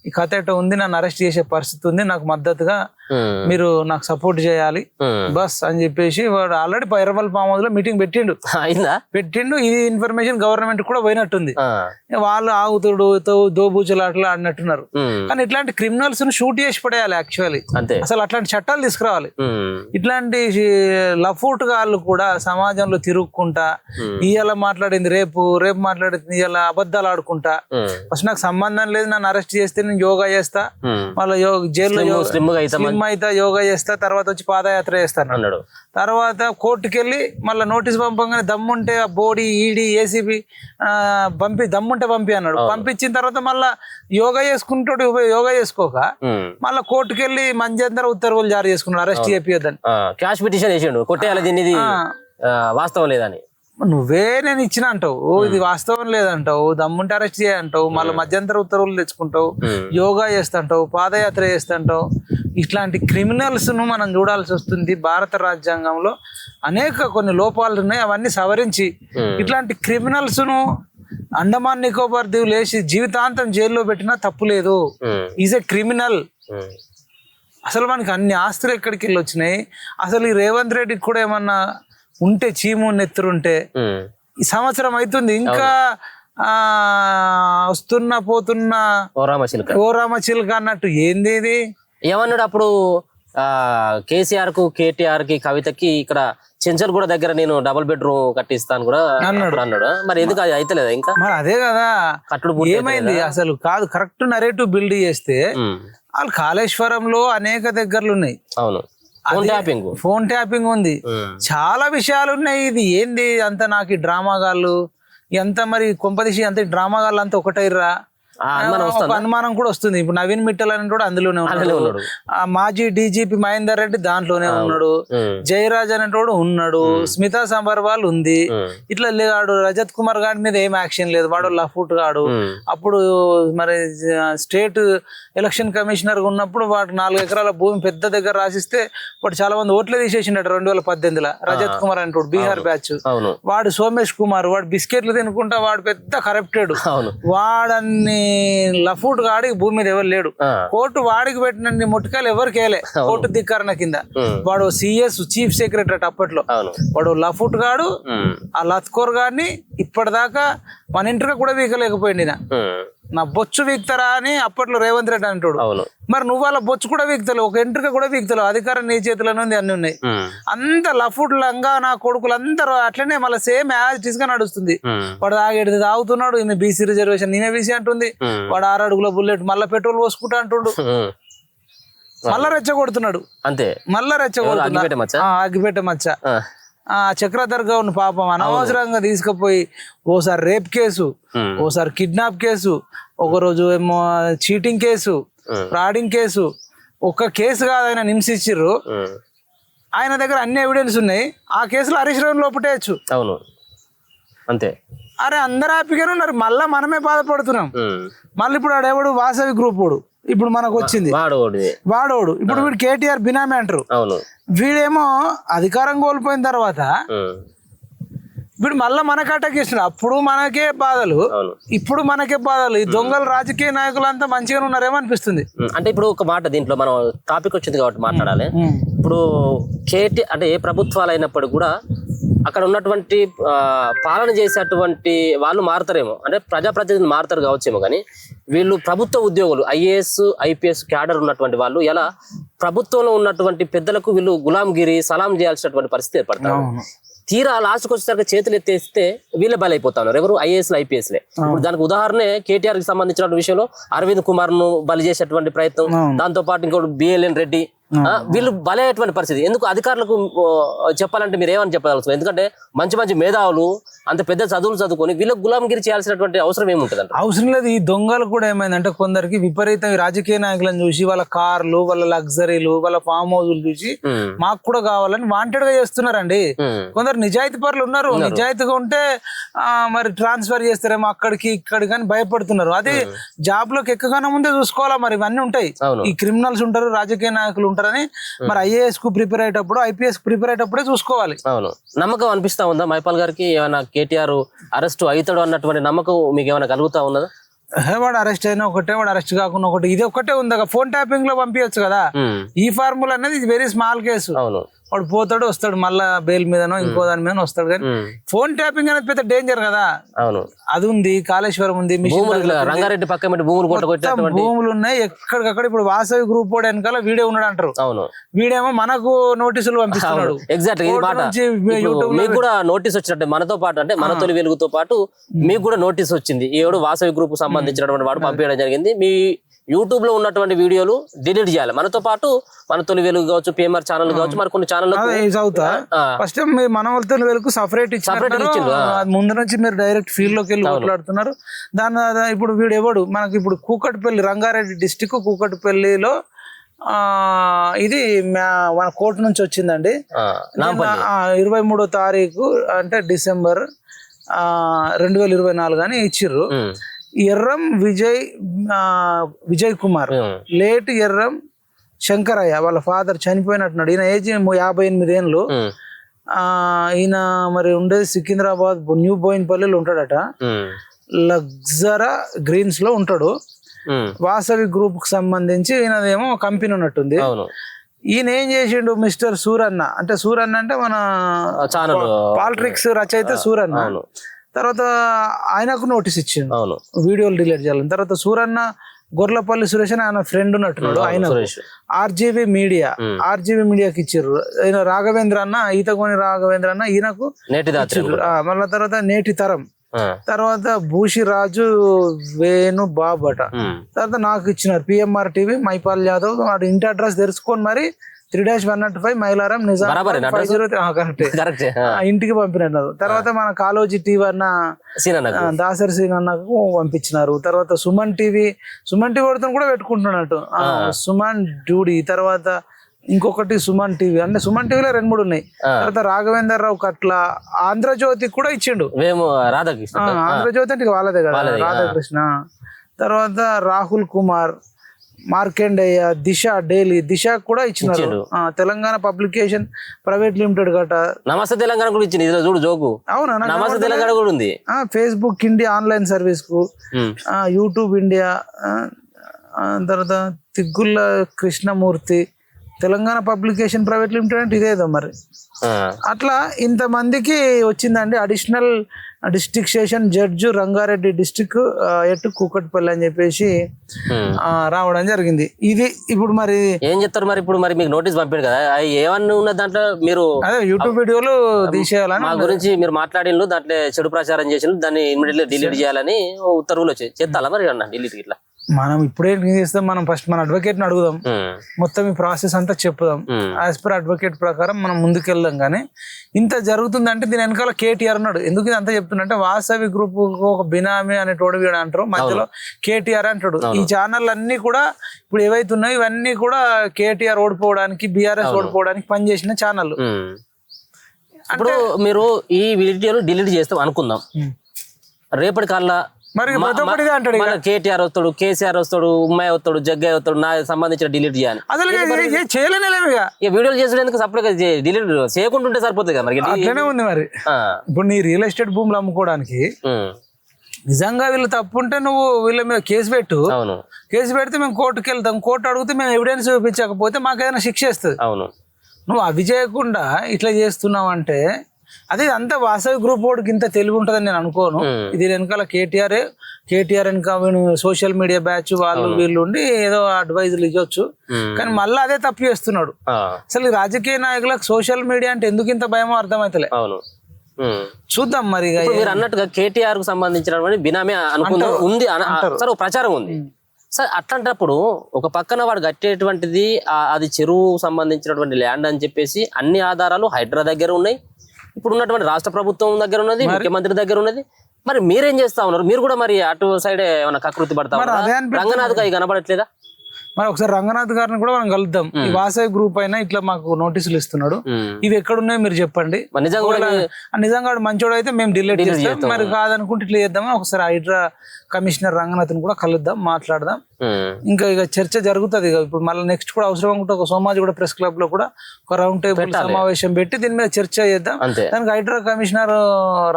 ఈ కథ ఎట్లా ఉంది, నన్ను అరెస్ట్ చేసే పరిస్థితి ఉంది, నాకు మద్దతుగా మీరు నాకు సపోర్ట్ చేయాలి బస్ అని చెప్పేసి వాడు ఆల్రెడీ పైరవల్ ఫామ్ హౌస్ లో మీటింగ్ పెట్టిండు. ఈ ఇన్ఫర్మేషన్ గవర్నమెంట్ కూడా పోయినట్టుంది. వాళ్ళు ఆగుతుడు దోబూచలాటలు ఆడినట్టున్నారు. కానీ ఇట్లాంటి క్రిమినల్స్ ను షూట్ చేసి పడేయాలి యాక్చువల్లీ. అసలు అట్లాంటి చట్టాలు తీసుకురావాలి. ఇట్లాంటి లఫూట్ గాళ్ళు కూడా సమాజంలో తిరుగుకుంటా ఇవాళ మాట్లాడింది రేపు మాట్లాడింది ఇవాళ అబద్ధాలు ఆడుకుంటా, ఫస్ట్ నాకు సంబంధం లేదు, నన్ను అరెస్ట్ చేస్తే నేను యోగా చేస్తా, మళ్ళీ జైల్లో స్లిమ్ అయితే యోగా చేస్తా, తర్వాత వచ్చి పాదయాత్ర చేస్తాను అన్నాడు. తర్వాత కోర్టుకెళ్ళి మళ్ళీ నోటీస్ పంపగానే దమ్ముంటే బోడీ ఈడీ ఏసీబీ దమ్ముంటే పంపి అన్నాడు. పంపించిన తర్వాత మళ్ళా యోగా చేసుకుంటాడు, యోగా చేసుకోక మళ్ళీ కోర్టుకెళ్ళి మంజేందర్ ఉత్తర్వులు జారీ చేసుకున్నాడు అరెస్ట్ చేపియొద్దని. క్యాష్ పిటిషన్ వేసిండు, కొట్టేయాలి దీన్ని, వాస్తవం లేదని. నువ్వే నేను ఇచ్చిన అంటావు, ఇది వాస్తవం లేదంటావు, దమ్ముంటే అరెస్ట్ చేయంటావు, మళ్ళీ మధ్యంతర ఉత్తర్వులు తెచ్చుకుంటావు, యోగా చేస్తుంటావు, పాదయాత్ర చేస్తుంటావు. ఇట్లాంటి క్రిమినల్స్ ను మనం చూడాల్సి వస్తుంది. భారత రాజ్యాంగంలో అనేక కొన్ని లోపాలు ఉన్నాయి, అవన్నీ సవరించి ఇట్లాంటి క్రిమినల్స్ ను అండమాన్ నికోబార్ దీవులు వేసి జీవితాంతం జైల్లో పెట్టినా తప్పు లేదు. Is a criminal. అసలు మనకి అన్ని ఆస్తులు ఎక్కడికి వెళ్ళి వచ్చినాయి? అసలు ఈ రేవంత్ రెడ్డికి కూడా ఏమన్నా ఉంటే చీము నెత్తురుంటే ఈ సంవత్సరం అవుతుంది ఇంకా వస్తున్నా పోతున్నా ఓరామ చిలుక అన్నట్టు. ఏంది ఇది? ఏమన్నాడు అప్పుడు కేసీఆర్ కు కేటీఆర్ కి కవితకి ఇక్కడ చెంచల్గూడ దగ్గర నేను డబుల్ బెడ్రూమ్ కట్టిస్తాను కూడా అన్నాడు. మరి ఎందుకు అది అయితే లేదా ఇంకా? మరి అదే కదా కట్టుడు ఏమైంది అసలు కాదు. కరెక్ట్ నరేటివ్ బిల్డ్ చేస్తే వాళ్ళు కాళేశ్వరంలో అనేక దగ్గరలు ఉన్నాయి. అవును, ఫోన్ ట్యాపింగ్ ఉంది, చాలా విషయాలు ఉన్నాయి. ఇది ఏంది అంత నాకు ఈ డ్రామాగాళ్ళు ఎంత మరి కొంపదీసి అంత డ్రామాగాళ్ళు అంతా ఒకటైర్రా అనుమానం కూడా వస్తుంది. ఇప్పుడు నవీన్ మిట్టల్ అని కూడా అందులోనే ఉన్నాడు, మాజీ డీజీపీ మహేందర్ రెడ్డి దాంట్లోనే ఉన్నాడు, జయరాజ్ అనేటోడు ఉన్నాడు, స్మితా సంబర్వాల్ ఉంది. ఇట్లా లేడు రజత్ కుమార్ గారి మీద ఏం యాక్షన్ లేదు, వాడు లఫూట్ గాడు. అప్పుడు మరి స్టేట్ ఎలక్షన్ కమిషనర్ గా ఉన్నప్పుడు వాడు 4 ఎకరాల భూమి పెద్ద దగ్గర రాసిస్తే వాడు చాలా మంది ఓట్లే తీసేసిండట 2018లో. రజత్ కుమార్ అంటాడు బీహార్ బ్యాచ్, వాడు సోమేష్ కుమార్, వాడు బిస్కెట్లు తినుకుంటా వాడు పెద్ద కరప్టెడ్. వాడన్ని లఫూట్ గాడికి భూమి మీద ఎవరు లేడు. కోర్టు వాడికి పెట్టిన ముట్టికాయలు ఎవరికి వేయలే కోర్టు ధిక్కరణ కింద. వాడు సిఎస్ చీఫ్ సెక్రటరీ అప్పట్లో. వాడు లఫూట్ గాడు, ఆ లత్కోర్ గాడిని ఇప్పటిదాకా మన ఇంటికి కూడా వీకలేకపోయింది. నా బొచ్చు వీక్తారా అని అప్పట్లో రేవంత్ రెడ్డి అంటాడు. మరి నువ్వు వాళ్ళ బొచ్చు కూడా వీక్తలేవు, ఒక ఎంట్రిక కూడా వీక్తలేవు, అధికారం నీ చేతిలోనే ఉంది, అన్ని ఉన్నాయి. అంత లఫుడ్ లంగా నా కొడుకులు అందరూ అట్లనే మళ్ళీ సేమ్ యాజ్ ఇస్ గా నడుస్తుంది. వాడు తాగేది తాగుతున్నాడు, ఈయన బీసీ రిజర్వేషన్ నేనే బీసీ అంటుంది, వాడు 6 అడుగుల బుల్లెట్ మళ్ళీ పెట్రోల్ పోసుకుంటా అంటుండు, మళ్ళా రెచ్చగొడుతున్నాడు. అంతే, మళ్ళా రెచ్చగొడుతున్నాడు. అగ్గిపెట్ట మచ్చ. చక్రధర్ గౌడ్ పాపం అనవసరంగా తీసుకుపోయి ఓసారి రేప్ కేసు, ఓసారి కిడ్నాప్ కేసు, ఒకరోజు ఏమో చీటింగ్ కేసు, ఫ్రాడింగ్ కేసు. ఒక్క కేసు కాదు ఆయన హింసించిర్రు. ఆయన దగ్గర అన్ని ఎవిడెన్స్ ఉన్నాయి. ఆ కేసులో హరీష్ రావు లోపటేయచ్చు. అవును, అంతే. అరే అందరు హ్యాపీగానే ఉన్నారు, మళ్ళా మనమే బాధపడుతున్నాం. మళ్ళీ ఇప్పుడు వాడు వాసవి గ్రూప్ వాడు ఇప్పుడు మనకు వచ్చింది, వాడోడు ఇప్పుడు వీడు కేటీఆర్ బినామీ అంటారు. వీడేమో అధికారం కోల్పోయిన తర్వాత ఇప్పుడు మళ్ళీ మనకు అటాక్ చేస్తున్నారు. అప్పుడు మనకే బాధలు, ఇప్పుడు మనకే బాధలు. ఈ దొంగలు రాజకీయ నాయకులంతా మంచిగానే ఉన్నారేమో అనిపిస్తుంది. అంటే ఇప్పుడు ఒక మాట దీంట్లో మనం టాపిక్ వచ్చింది కాబట్టి మాట్లాడాలి. ఇప్పుడు అంటే ఏ ప్రభుత్వాలు అయినప్పుడు కూడా అక్కడ ఉన్నటువంటి పాలన చేసేటువంటి వాళ్ళు మారుతారేమో, అంటే ప్రజాప్రతినిధులు మారుతారు కావచ్చేమో, కానీ వీళ్ళు ప్రభుత్వ ఉద్యోగులు IAS IPS క్యాడర్ ఉన్నటువంటి వాళ్ళు ఎలా ప్రభుత్వంలో ఉన్నటువంటి పెద్దలకు వీళ్ళు గులాంగిరి సలాం చేయాల్సినటువంటి పరిస్థితి ఏర్పడతారు. తీరా లాస్ట్కి వచ్చేసరికి చేతులు ఎత్తేస్తే వీళ్ళే బలైపోతున్నారు. ఎవరు? IAS IPS లే. ఇప్పుడు దానికి ఉదాహరణే KTR కి సంబంధించిన విషయంలో అరవింద్ కుమార్ ను బలి చేసేటువంటి ప్రయత్నం, దాంతో పాటు ఇంకోటి BLN రెడ్డి, వీళ్ళు బలయ్యేటువంటి పరిస్థితి. ఎందుకు అధికారులకు చెప్పాలంటే మీరు ఏమని చెప్పగలుగుతారు? ఎందుకంటే మంచి మంచి మేధావులు అంత పెద్ద చదువులు చదువుకొని వీళ్ళకి గులాంగిరి చేయాల్సినటువంటి అవసరం ఏముంటుంది? అవసరం లేదు. ఈ దొంగలు కూడా ఏమైందంటే కొందరికి విపరీతంగా రాజకీయ నాయకులను చూసి వాళ్ళ కార్లు, వాళ్ళ లగ్జరీలు, వాళ్ళ ఫామ్ హౌస్లు చూసి మాకు కూడా కావాలని వాంటెడ్ గా చేస్తున్నారండి. కొందరు నిజాయితీ పరులు ఉన్నారు, నిజాయితీగా ఉంటే మరి ట్రాన్స్ఫర్ చేస్తారేమో అక్కడికి ఇక్కడికి అని భయపడుతున్నారు. అది జాబ్ లోకి ఎక్కగానే ముందే చూసుకోవాలా. మరి ఇవన్నీ ఉంటాయి. ఈ క్రిమినల్స్ ఉంటారు, రాజకీయ నాయకులు ఉంటారని మరి IAS కు ప్రిపేర్ అయ్యేటప్పుడు, IPS కు ప్రిపేర్ అయ్యేటప్పుడే చూసుకోవాలి. అవును. నమ్మకం అనిపిస్తా ఉందా మైపాల్ గారికి? ఏమైనా KTR అరెస్ట్ అవుతాడు అన్నటువంటి నమ్మకం మీకు ఏమైనా కలుగుతా ఉన్నదా? వాడు అరెస్ట్ అయినా ఒకటే, వాడు అరెస్ట్ కాకుండా ఒకటి, ఇది ఒకటే ఉంది. ఫోన్ ట్యాపింగ్ లో పంపించచ్చు కదా. ఈ ఫార్ములా అనేది వెరీ స్మాల్ కేసు. అవును. వాడు పోతాడు, వస్తాడు, మళ్ళా బెయిల్ మీదనో ఇంకో దాని మీద వస్తాడు. కానీ ఫోన్ ట్యాపింగ్ అనేది పెద్ద డేంజర్ కదా. అవును. అది ఉంది, కాళేశ్వరం ఉంది, రంగారెడ్డి పక్క భూములు ఉన్నాయి ఎక్కడికక్కడ. ఇప్పుడు వాసవి గ్రూప్ వాడు వెనకాల వీడియో ఉన్నాడు అంటారు. అవును. వీడేమో మనకు నోటీసులు పంపిస్తున్నాడు. ఎగ్జాక్ట్ మీకు కూడా నోటీస్ వచ్చినట్టు మనతో పాటు, అంటే మన తొలి వెలుగుతో పాటు మీకు కూడా నోటీస్ వచ్చింది. ఏడు వాసవి గ్రూప్ కు సంబంధించినటువంటి వాడు పంపించడం జరిగింది. మీ యూట్యూబ్ లో ఉన్నటువంటి వీడియోలు డిలీట్ చేయాలి. మనతో పాటు మన తొలి వెలుగు కావచ్చు, PMR ఛానల్ కావచ్చు, మరి కొన్ని ఛానల్ ఫస్ట్ మన తొలి వెలుగు సపరేట్ ఇచ్చిండు. ముందు నుంచి మీరు డైరెక్ట్ ఫీల్డ్ లోకి వెళ్ళి మాట్లాడుతున్నారు. దాని ఇప్పుడు వీడు ఎవడు మనకి ఇప్పుడు కూకట్పల్లి, రంగారెడ్డి డిస్టిక్ కూకట్పల్లిలో ఇది మన కోర్టు నుంచి వచ్చిందండి. 23వ తారీఖు అంటే డిసెంబర్ 2024 అని ఇచ్చిర్రు. ఎర్రం విజయ్ కుమార్, లేట్ ఎర్రం శంకరయ్య వాళ్ళ ఫాదర్ చనిపోయినట్టున్నాడు. ఈయన ఏజ్ 58 ఏళ్ళు. ఈయన మరి ఉండేది సికింద్రాబాద్ న్యూ బోయిన్పల్లిలో ఉంటాడట. లగ్జరా గ్రీన్స్ లో ఉంటాడు. వాసవి గ్రూప్ కు సంబంధించి ఈయనదేమో కంపెనీ ఉన్నట్టుంది. ఈయన ఏం చేసిండు, మిస్టర్ సూరన్న, అంటే సూరన్న అంటే మన పాలిటిక్స్ రచయిత సూరన్న. తర్వాత ఆయనకు నోటీస్ ఇచ్చిండు వీడియోలు డిలీట్ చేయాలని. తర్వాత సూరన్న గొర్లపల్లి సురేష్ అని ఆయన ఫ్రెండ్ ఉన్నట్టున్నాడు. ఆయన RGB మీడియాకి ఇచ్చారు. ఆయన రాఘవేంద్ర అన్న, ఈతగోని రాఘవేంద్ర అన్న, ఈయనకు మళ్ళా తర్వాత నేటి తరం, తర్వాత భూషిరాజు వేణు బాబట. తర్వాత నాకు ఇచ్చినారు PMR TV మైపాల్ యాదవ్. వాడు ఇంటి అడ్రస్ తెలుసుకొని మరి 3-105 మైలారం నిజాం ఇంటికి పంపినారు. తర్వాత మన కాలోజీ TV అన్న దాసరి సీన్ అన్నకు పంపించినారు. తర్వాత సుమన్ టీవీ వాడితో కూడా పెట్టుకుంటున్నట్టు సుమన్ డ్యూడీ. తర్వాత ఇంకొకటి సుమన్ టీవీ, అంటే సుమన్ టీవీలో 2-3 ఉన్నాయి. తర్వాత రాఘవేందర్ రావు కట్ల, ఆంధ్రజ్యోతి కూడా ఇచ్చిండు. ఆంధ్రజ్యోతి అంటే వాళ్ళదే కదా, రాధాకృష్ణ. తర్వాత రాహుల్ కుమార్, మార్కండేయ, దిశ డైలీ, దిశ కూడా ఇచ్చినారు. తెలంగాణ పబ్లికేషన్ ప్రైవేట్ లిమిటెడ్ గట. నమస్తే తెలంగాణ కూడా ఇచ్చింది. చూడు జోకు. అవునా, నమస్తే తెలంగాణ కూడా ఉంది. ఫేస్బుక్ ఇండియా ఆన్లైన్ సర్వీస్ కు, యూట్యూబ్ ఇండియా, తర్వాత Thiggulla Krishnamurthy, Telangana publication private limited అంటే ఇదేదో మరి. అట్లా ఇంతమందికి వచ్చిందండి. Additional district session judge Rangareddy district ఎటు కూకట్పల్లి అని చెప్పేసి రావడం జరిగింది. ఇది ఇప్పుడు మరి ఏం చెప్తారు మరి? ఇప్పుడు మరి మీకు నోటీస్ పంపారు కదా, ఏమన్నా ఉన్న దాంట్లో మీరు అదే యూట్యూబ్ వీడియోలు తీసేయాలని మా గురించి మీరు మాట్లాడిన దాంట్లో చెడు ప్రచారం చేసిన దాన్ని ఇమ్మీడియట్లీ డిలీట్ చేయాలని ఉత్తర్వులు వచ్చాయి. చేస్తాలా మరి అన్న డిలీట్ ఇట్లా? మనం ఇప్పుడే చేస్తాం. మనం ఫస్ట్ మన అడ్వకేట్ ని అడుగుదాం, మొత్తం ఈ ప్రాసెస్ అంతా చెప్పుదాం. యాజ్ పర్ అడ్వకేట్ ప్రకారం మనం ముందుకెళ్దాం. కానీ ఇంత జరుగుతుందంటే దీని వెనకాల KTR ఉన్నాడు. ఎందుకు ఇది అంతా చెప్తున్నంటే, వాసవి గ్రూప్ ఒక బినామీ అనేటోడు వీడు అంటారు, మధ్యలో KTR అంటాడు. ఈ ఛానల్ అన్ని కూడా ఇప్పుడు ఏవైతే ఉన్నాయో ఇవన్నీ కూడా KTR ఓడిపోవడానికి, BRS ఓడిపోవడానికి పనిచేసిన ఛానల్. ఇప్పుడు మీరు ఈ వీడియోలు డిలీట్ చేస్తాం అనుకుందాం, రేపటి కల్లా మరి ప్రతి ఒక్కటి ఇదే అంటాడు ఇక. కేటీఆర్ వస్తాడు, కేసీఆర్ వస్తాడు, ఉమ్మాయి వస్తాడు, జగ్గయ్య వస్తాడు, నా సంబంధించిన డిలీట్ చేయాలి. అసలు చేయలేనేలేము ఇక. ఇక వీడియోలు చేసేందుకు సపరేట్ డిలీట్ చేయకుండా ఉంటే సరిపోతుంది కదా మరి. అట్లనే ఉంది మరి. ఇప్పుడు నీ రియల్ ఎస్టేట్ భూములు అమ్ముకోవడానికి నిజంగా వీళ్ళు తప్పు ఉంటే నువ్వు వీళ్ళ మీద కేసు పెట్టు. అవును, కేసు పెడితే మేము కోర్టుకి వెళ్తాం. కోర్టు అడిగితే మేము ఎవిడెన్స్ చూపించకపోతే మాకు ఏదైనా శిక్ష వేస్తుంది. అవును, నువ్వు అవి చేయకుండా ఇట్లా చేస్తున్నావు అంటే అదే అంతా వాసవి గ్రూప్ వాడికి ఇంత తెలివి ఉంటుందని నేను అనుకోను. ఇది వెనకాల కేటీఆర్ వెనక సోషల్ మీడియా బ్యాచ్ వాళ్ళు వీళ్ళు ఉండి ఏదో అడ్వైజులు ఇవ్వచ్చు. కానీ మళ్ళీ అదే తప్పు చేస్తున్నాడు. అసలు రాజకీయ నాయకులకు సోషల్ మీడియా అంటే ఎందుకు ఇంత భయమో అర్థమైతలే. అవును, చూద్దాం మరి. మీరు అన్నట్టుగా కేటీఆర్ కు సంబంధించిన బినామీ అనుకుంటా ఉంది సార్, ప్రచారం ఉంది సార్. అట్లాంటప్పుడు ఒక పక్కన వాడు కట్టేటువంటిది అది చెరువు సంబంధించినటువంటి ల్యాండ్ అని చెప్పేసి అన్ని ఆధారాలు హైడ్రా దగ్గర ఉన్నాయి, ఇప్పుడు ఉన్నటువంటి రాష్ట్ర ప్రభుత్వం దగ్గర ఉన్నది, ముఖ్యమంత్రి దగ్గర ఉన్నది. మరి మీరేం చేస్తా ఉన్నారు? మీరు కూడా మరి అటు సైడ్ ఏమైనా కకృతి పడతా ఉన్నారు? రంగనాథ్ గారు కనబడట్లేదా? మరి ఒకసారి రంగనాథ్ గారిని కూడా మనం కలుద్దాం. ఈ వాసవి గ్రూప్ అయినా ఇట్లా మాకు నోటీసులు ఇస్తున్నాడు, ఇవి ఎక్కడున్నాయి మీరు చెప్పండి. నిజంగా మంచోడు అయితే మేము డిలీట్ చేస్తాం, మరి కాదనుకుంటే ఇట్లా చేద్దామని ఒకసారి హైడ్రా కమిషనర్ రంగనాథ్ని కూడా కలుద్దాం, మాట్లాడదాం. ఇంకా ఇక చర్చ జరుగుతుంది. ఇప్పుడు మళ్ళీ నెక్స్ట్ కూడా అవసరం అనుకుంటే ఒక సోమాజి కూడా ప్రెస్ క్లబ్ లో కూడా ఒక రౌండ్ టేబుల్ సమావేశం పెట్టి దీని మీద చర్చ చేద్దాం. దానికి హైడ్రా కమిషనర్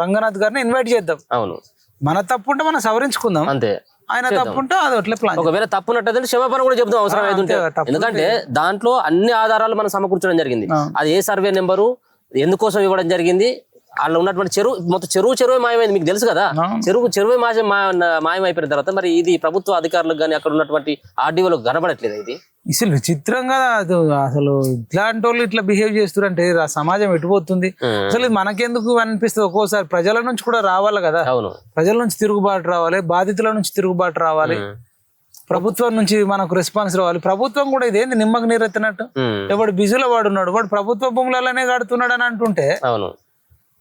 రంగనాథ్ గారిని ఇన్వైట్ చేద్దాం. అవును, మన తప్పు ఉంటే మనం సవరించుకుందాం, అంతే. ఆయన తప్పుంటే అది అట్లా ప్లాన్. ఒకవేళ తప్పున్నట్టు క్షమాపణ కూడా చెప్తాం అవసరం అయితే. ఎందుకంటే దాంట్లో అన్ని ఆధారాలు మనం సమకూర్చడం జరిగింది. అది ఏ సర్వే నెంబరు, ఎందుకోసం ఇవ్వడం జరిగింది, వాళ్ళు ఉన్నటువంటి చెరువు మొత్తం చెరువే మాయమైంది, మీకు తెలుసు కదా. చెరువే మాయమైపోయిన తర్వాత మరి ఇది ప్రభుత్వ అధికారులకు కానీ అక్కడ ఉన్నటువంటి ఆర్డీఓలకు కనబడట్లేదు. ఇది అసలు విచిత్రంగా అసలు ఇట్లాంటి వాళ్ళు ఇట్లా బిహేవ్ చేస్తున్నారంటే సమాజం ఎటుపోతుంది అసలు. మనకెందుకు అనిపిస్తుంది ఒక్కోసారి ప్రజల నుంచి కూడా రావాలి కదా. అవును, ప్రజల నుంచి తిరుగుబాటు రావాలి, బాధితుల నుంచి తిరుగుబాటు రావాలి, ప్రభుత్వం నుంచి మనకు రెస్పాన్స్ రావాలి. ప్రభుత్వం కూడా ఇదేంది నిమ్మకు నీరెత్తినట్టు ఎవడు బిజీలో వాడున్నాడు, వాడు ప్రభుత్వ భూములలోనే కడుతున్నాడు అని అంటుంటే అవును,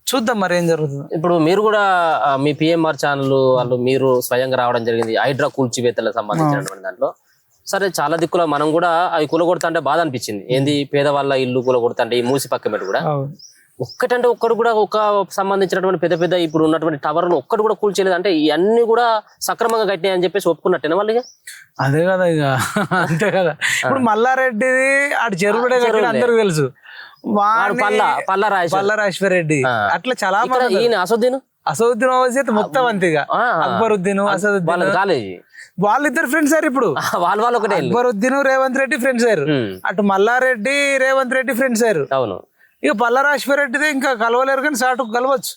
చూద్దాం మరి ఏం జరుగుతుంది. ఇప్పుడు మీరు కూడా మీ పిఎంఆర్ ఛానల్ వాళ్ళు మీరు స్వయంగా రావడం జరిగింది హైడ్రా కూల్చివేతలకు సంబంధించినటువంటి దాంట్లో. సరే, చాలా దిక్కులో మనం కూడా అవి కూలగొడతా అంటే బాధ అనిపించింది. ఏంది పేదవాళ్ళ ఇల్లు కూలగొడతా అంటే ఈ మూసి పక్క మీద కూడా ఒక్కటంటే ఒక్కడు కూడా ఒక సంబంధించినటువంటి పెద్ద పెద్ద ఇప్పుడు ఉన్నటువంటి టవర్లు ఒక్కడు కూడా కూల్చేయలేదు అంటే ఇవన్నీ కూడా సక్రమంగా కట్టినాయి అని చెప్పేసి ఒప్పుకున్నట్టేనా వాళ్ళకి? అదే కదా ఇక అంతే కదా. ఇప్పుడు మల్లారెడ్డిది అటు చెరువుడే అందరికి తెలుసు, పల్లారాశ్వర రెడ్డి అట్లా చాలా మంది. అసదుద్దీన్ ఓవైసీ మొత్తం అంతేగా, అక్బరుద్దీన్ అసదుద్దీన్ కాలేజీ వాళ్ళిద్దరు ఫ్రెండ్స్ అయ్యారు. ఇప్పుడు వాళ్ళు ఒకటే అక్బరుద్దీన్ రేవంత్ రెడ్డి ఫ్రెండ్స్ అయ్యారు, అటు మల్లారెడ్డి రేవంత్ రెడ్డి ఫ్రెండ్స్ అయ్యారు. అవును, ఇక పల్లారాశ్వర రెడ్డిదే ఇంకా కలవలేరు కానీ సాటుకు కలవచ్చు.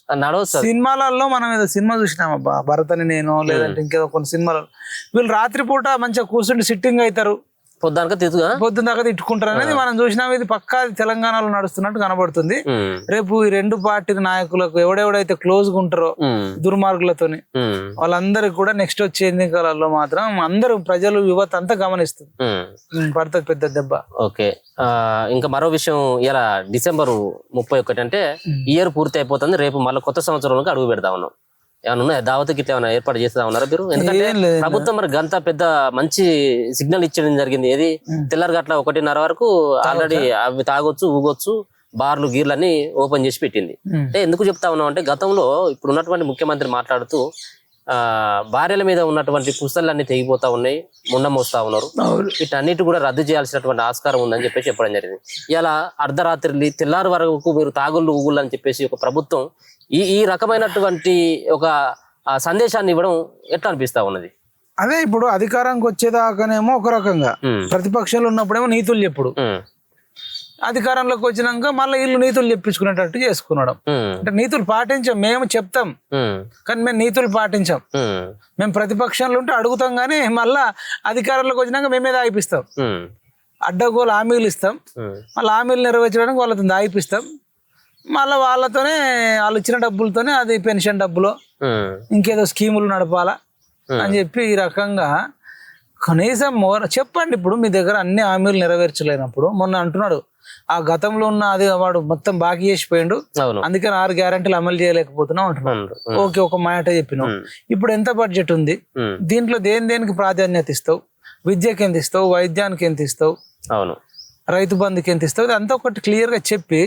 సినిమాలలో మనం ఏదో సినిమా చూసినామబ్బా, భరత్ అని నేను, లేదంటే ఇంకేదో కొన్ని సినిమాలలో వీళ్ళు రాత్రిపూట మంచిగా కూర్చుండి సిట్టింగ్ అవుతారు, పొద్దున్న దాకా తిట్టుకుంటారు అనేది మనం చూసినాం. ఇది పక్కా తెలంగాణలో నడుస్తున్నట్టు కనబడుతుంది. రేపు ఈ రెండు పార్టీ నాయకులకు ఎవడెవడైతే క్లోజ్ గా ఉంటారో దుర్మార్గులతోని వాళ్ళందరికి కూడా నెక్స్ట్ వచ్చే ఎన్నికలలో మాత్రం అందరూ ప్రజలు యువత అంతా గమనిస్తుంది, పడుతుంది పెద్ద దెబ్బ. ఓకే, ఇంకా మరో విషయం, ఇలా డిసెంబర్ 31 అంటే ఇయర్ పూర్తి అయిపోతుంది. రేపు మళ్ళీ కొత్త సంవత్సరంలోకి అడుగు పెడతా ఉన్నాం. ఏమన్నా ఉన్నాయా దావతకి ఇట్లా ఏమైనా ఏర్పాటు చేస్తా ఉన్నారా మీరు? ఎందుకంటే ప్రభుత్వం మరి గంత పెద్ద మంచి సిగ్నల్ ఇచ్చడం జరిగింది. ఏది తెల్లారి గట్ల 1:30 వరకు ఆల్రెడీ అవి తాగొచ్చు, ఊగొచ్చు, బార్లు గీర్లన్నీ ఓపెన్ చేసి పెట్టింది. అంటే ఎందుకు చెప్తా ఉన్నాం అంటే గతంలో ఇప్పుడు ఉన్నటువంటి ముఖ్యమంత్రి మాట్లాడుతూ భార్యల మీద ఉన్నటువంటి పుస్తకాలన్నీ తెగిపోతా ఉన్నాయి, ముండం వస్తా ఉన్నారు, వీటన్నిటి కూడా రద్దు చేయాల్సినటువంటి ఆస్కారం ఉందని చెప్పేసి చెప్పడం జరిగింది. ఇలా అర్ధరాత్రి తెల్లారి వరకు మీరు తాగుళ్ళు ఊగుళ్ళు అని చెప్పేసి ఒక ప్రభుత్వం ఈ రకమైనటువంటి ఒక సందేశాన్ని ఇవ్వడం ఎట్లా అనిపిస్తా ఉన్నది? అదే ఇప్పుడు అధికారానికి వచ్చేదాకానేమో ఒక రకంగా, ప్రతిపక్షాలు ఉన్నప్పుడేమో నీతులు చెప్పుడు, అధికారంలోకి వచ్చినాక మళ్ళీ వీళ్ళు నీతులు చెప్పించుకునేటట్టు చేసుకున్నాడు. అంటే నీతులు పాటించాం, మేము చెప్తాం కానీ మేము నీతులు పాటించాం. మేము ప్రతిపక్షంలో ఉంటే అడుగుతాం కానీ మళ్ళా అధికారంలోకి వచ్చినాక మేమే దాయిపిస్తాం, అడ్డగోలు హామీలు ఇస్తాం, మళ్ళీ హామీలు నెరవేర్చడానికి వాళ్ళతో దాయిపిస్తాం, మళ్ళీ వాళ్ళతోనే వాళ్ళు ఇచ్చిన డబ్బులతోనే అది పెన్షన్ డబ్బులు ఇంకేదో స్కీములు నడపాలా అని చెప్పి ఈ రకంగా కనీసం చెప్పండి. ఇప్పుడు మీ దగ్గర అన్ని హామీలు నెరవేర్చలేనప్పుడు మొన్న అంటున్నాడు ఆ గతంలో ఉన్న అది వాడు మొత్తం బాకీ చేసిపోయిండు, అందుకని 6 గ్యారెంటీలు అమలు చేయలేకపోతున్నాం అంటున్నాడు. ఓకే, ఒక మాట చెప్పినావు. ఇప్పుడు ఎంత బడ్జెట్ ఉంది, దీంట్లో దేనికి ప్రాధాన్యత ఇస్తావు, విద్యకి ఎంత ఇస్తావు, వైద్యానికి ఎంత ఇస్తావు, అవును, రైతు బంధుకి ఎంత ఇస్తావు, అంతా ఒకటి క్లియర్ గా చెప్పి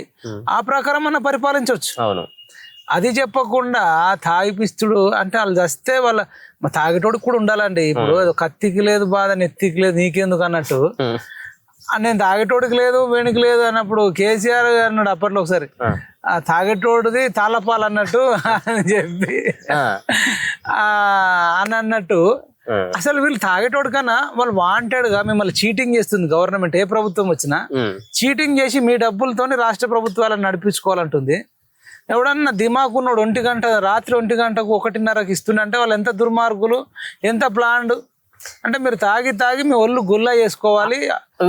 ఆ ప్రకారం మనం పరిపాలించవచ్చు. అవును, అది చెప్పకుండా తాగిపిస్తుడు అంటే వాళ్ళు చస్తే వాళ్ళ తాగేటోడికి కూడా ఉండాలండి. ఇప్పుడు ఏదో కత్తికి లేదు బాధ నెత్తికి లేదు నీకెందుకు అన్నట్టు నేను తాగేటోడికి లేదు వేణికి లేదు అన్నప్పుడు కేసీఆర్ అన్నాడు అప్పట్లో ఒకసారి తాగేటోడిది తాళపాలు అన్నట్టు అని చెప్పి అని అన్నట్టు అసలు వీళ్ళు తాగేటోడు కన్నా వాళ్ళు వాంటెడ్ గా మిమ్మల్ని చీటింగ్ చేస్తుంది గవర్నమెంట్. ఏ ప్రభుత్వం వచ్చినా చీటింగ్ చేసి మీ డబ్బులతోని రాష్ట్ర ప్రభుత్వాలను నడిపించుకోవాలంటుంది. ఎవడన్నా దిమాకు ఉన్నాడు 1 గంట రాత్రి 1 గంటకు 1:30కి ఇస్తుండే వాళ్ళు ఎంత దుర్మార్గులు, ఎంత ప్లాన్డ్ అంటే మీరు తాగి మీ ఒళ్ళు గుల్ల చేసుకోవాలి.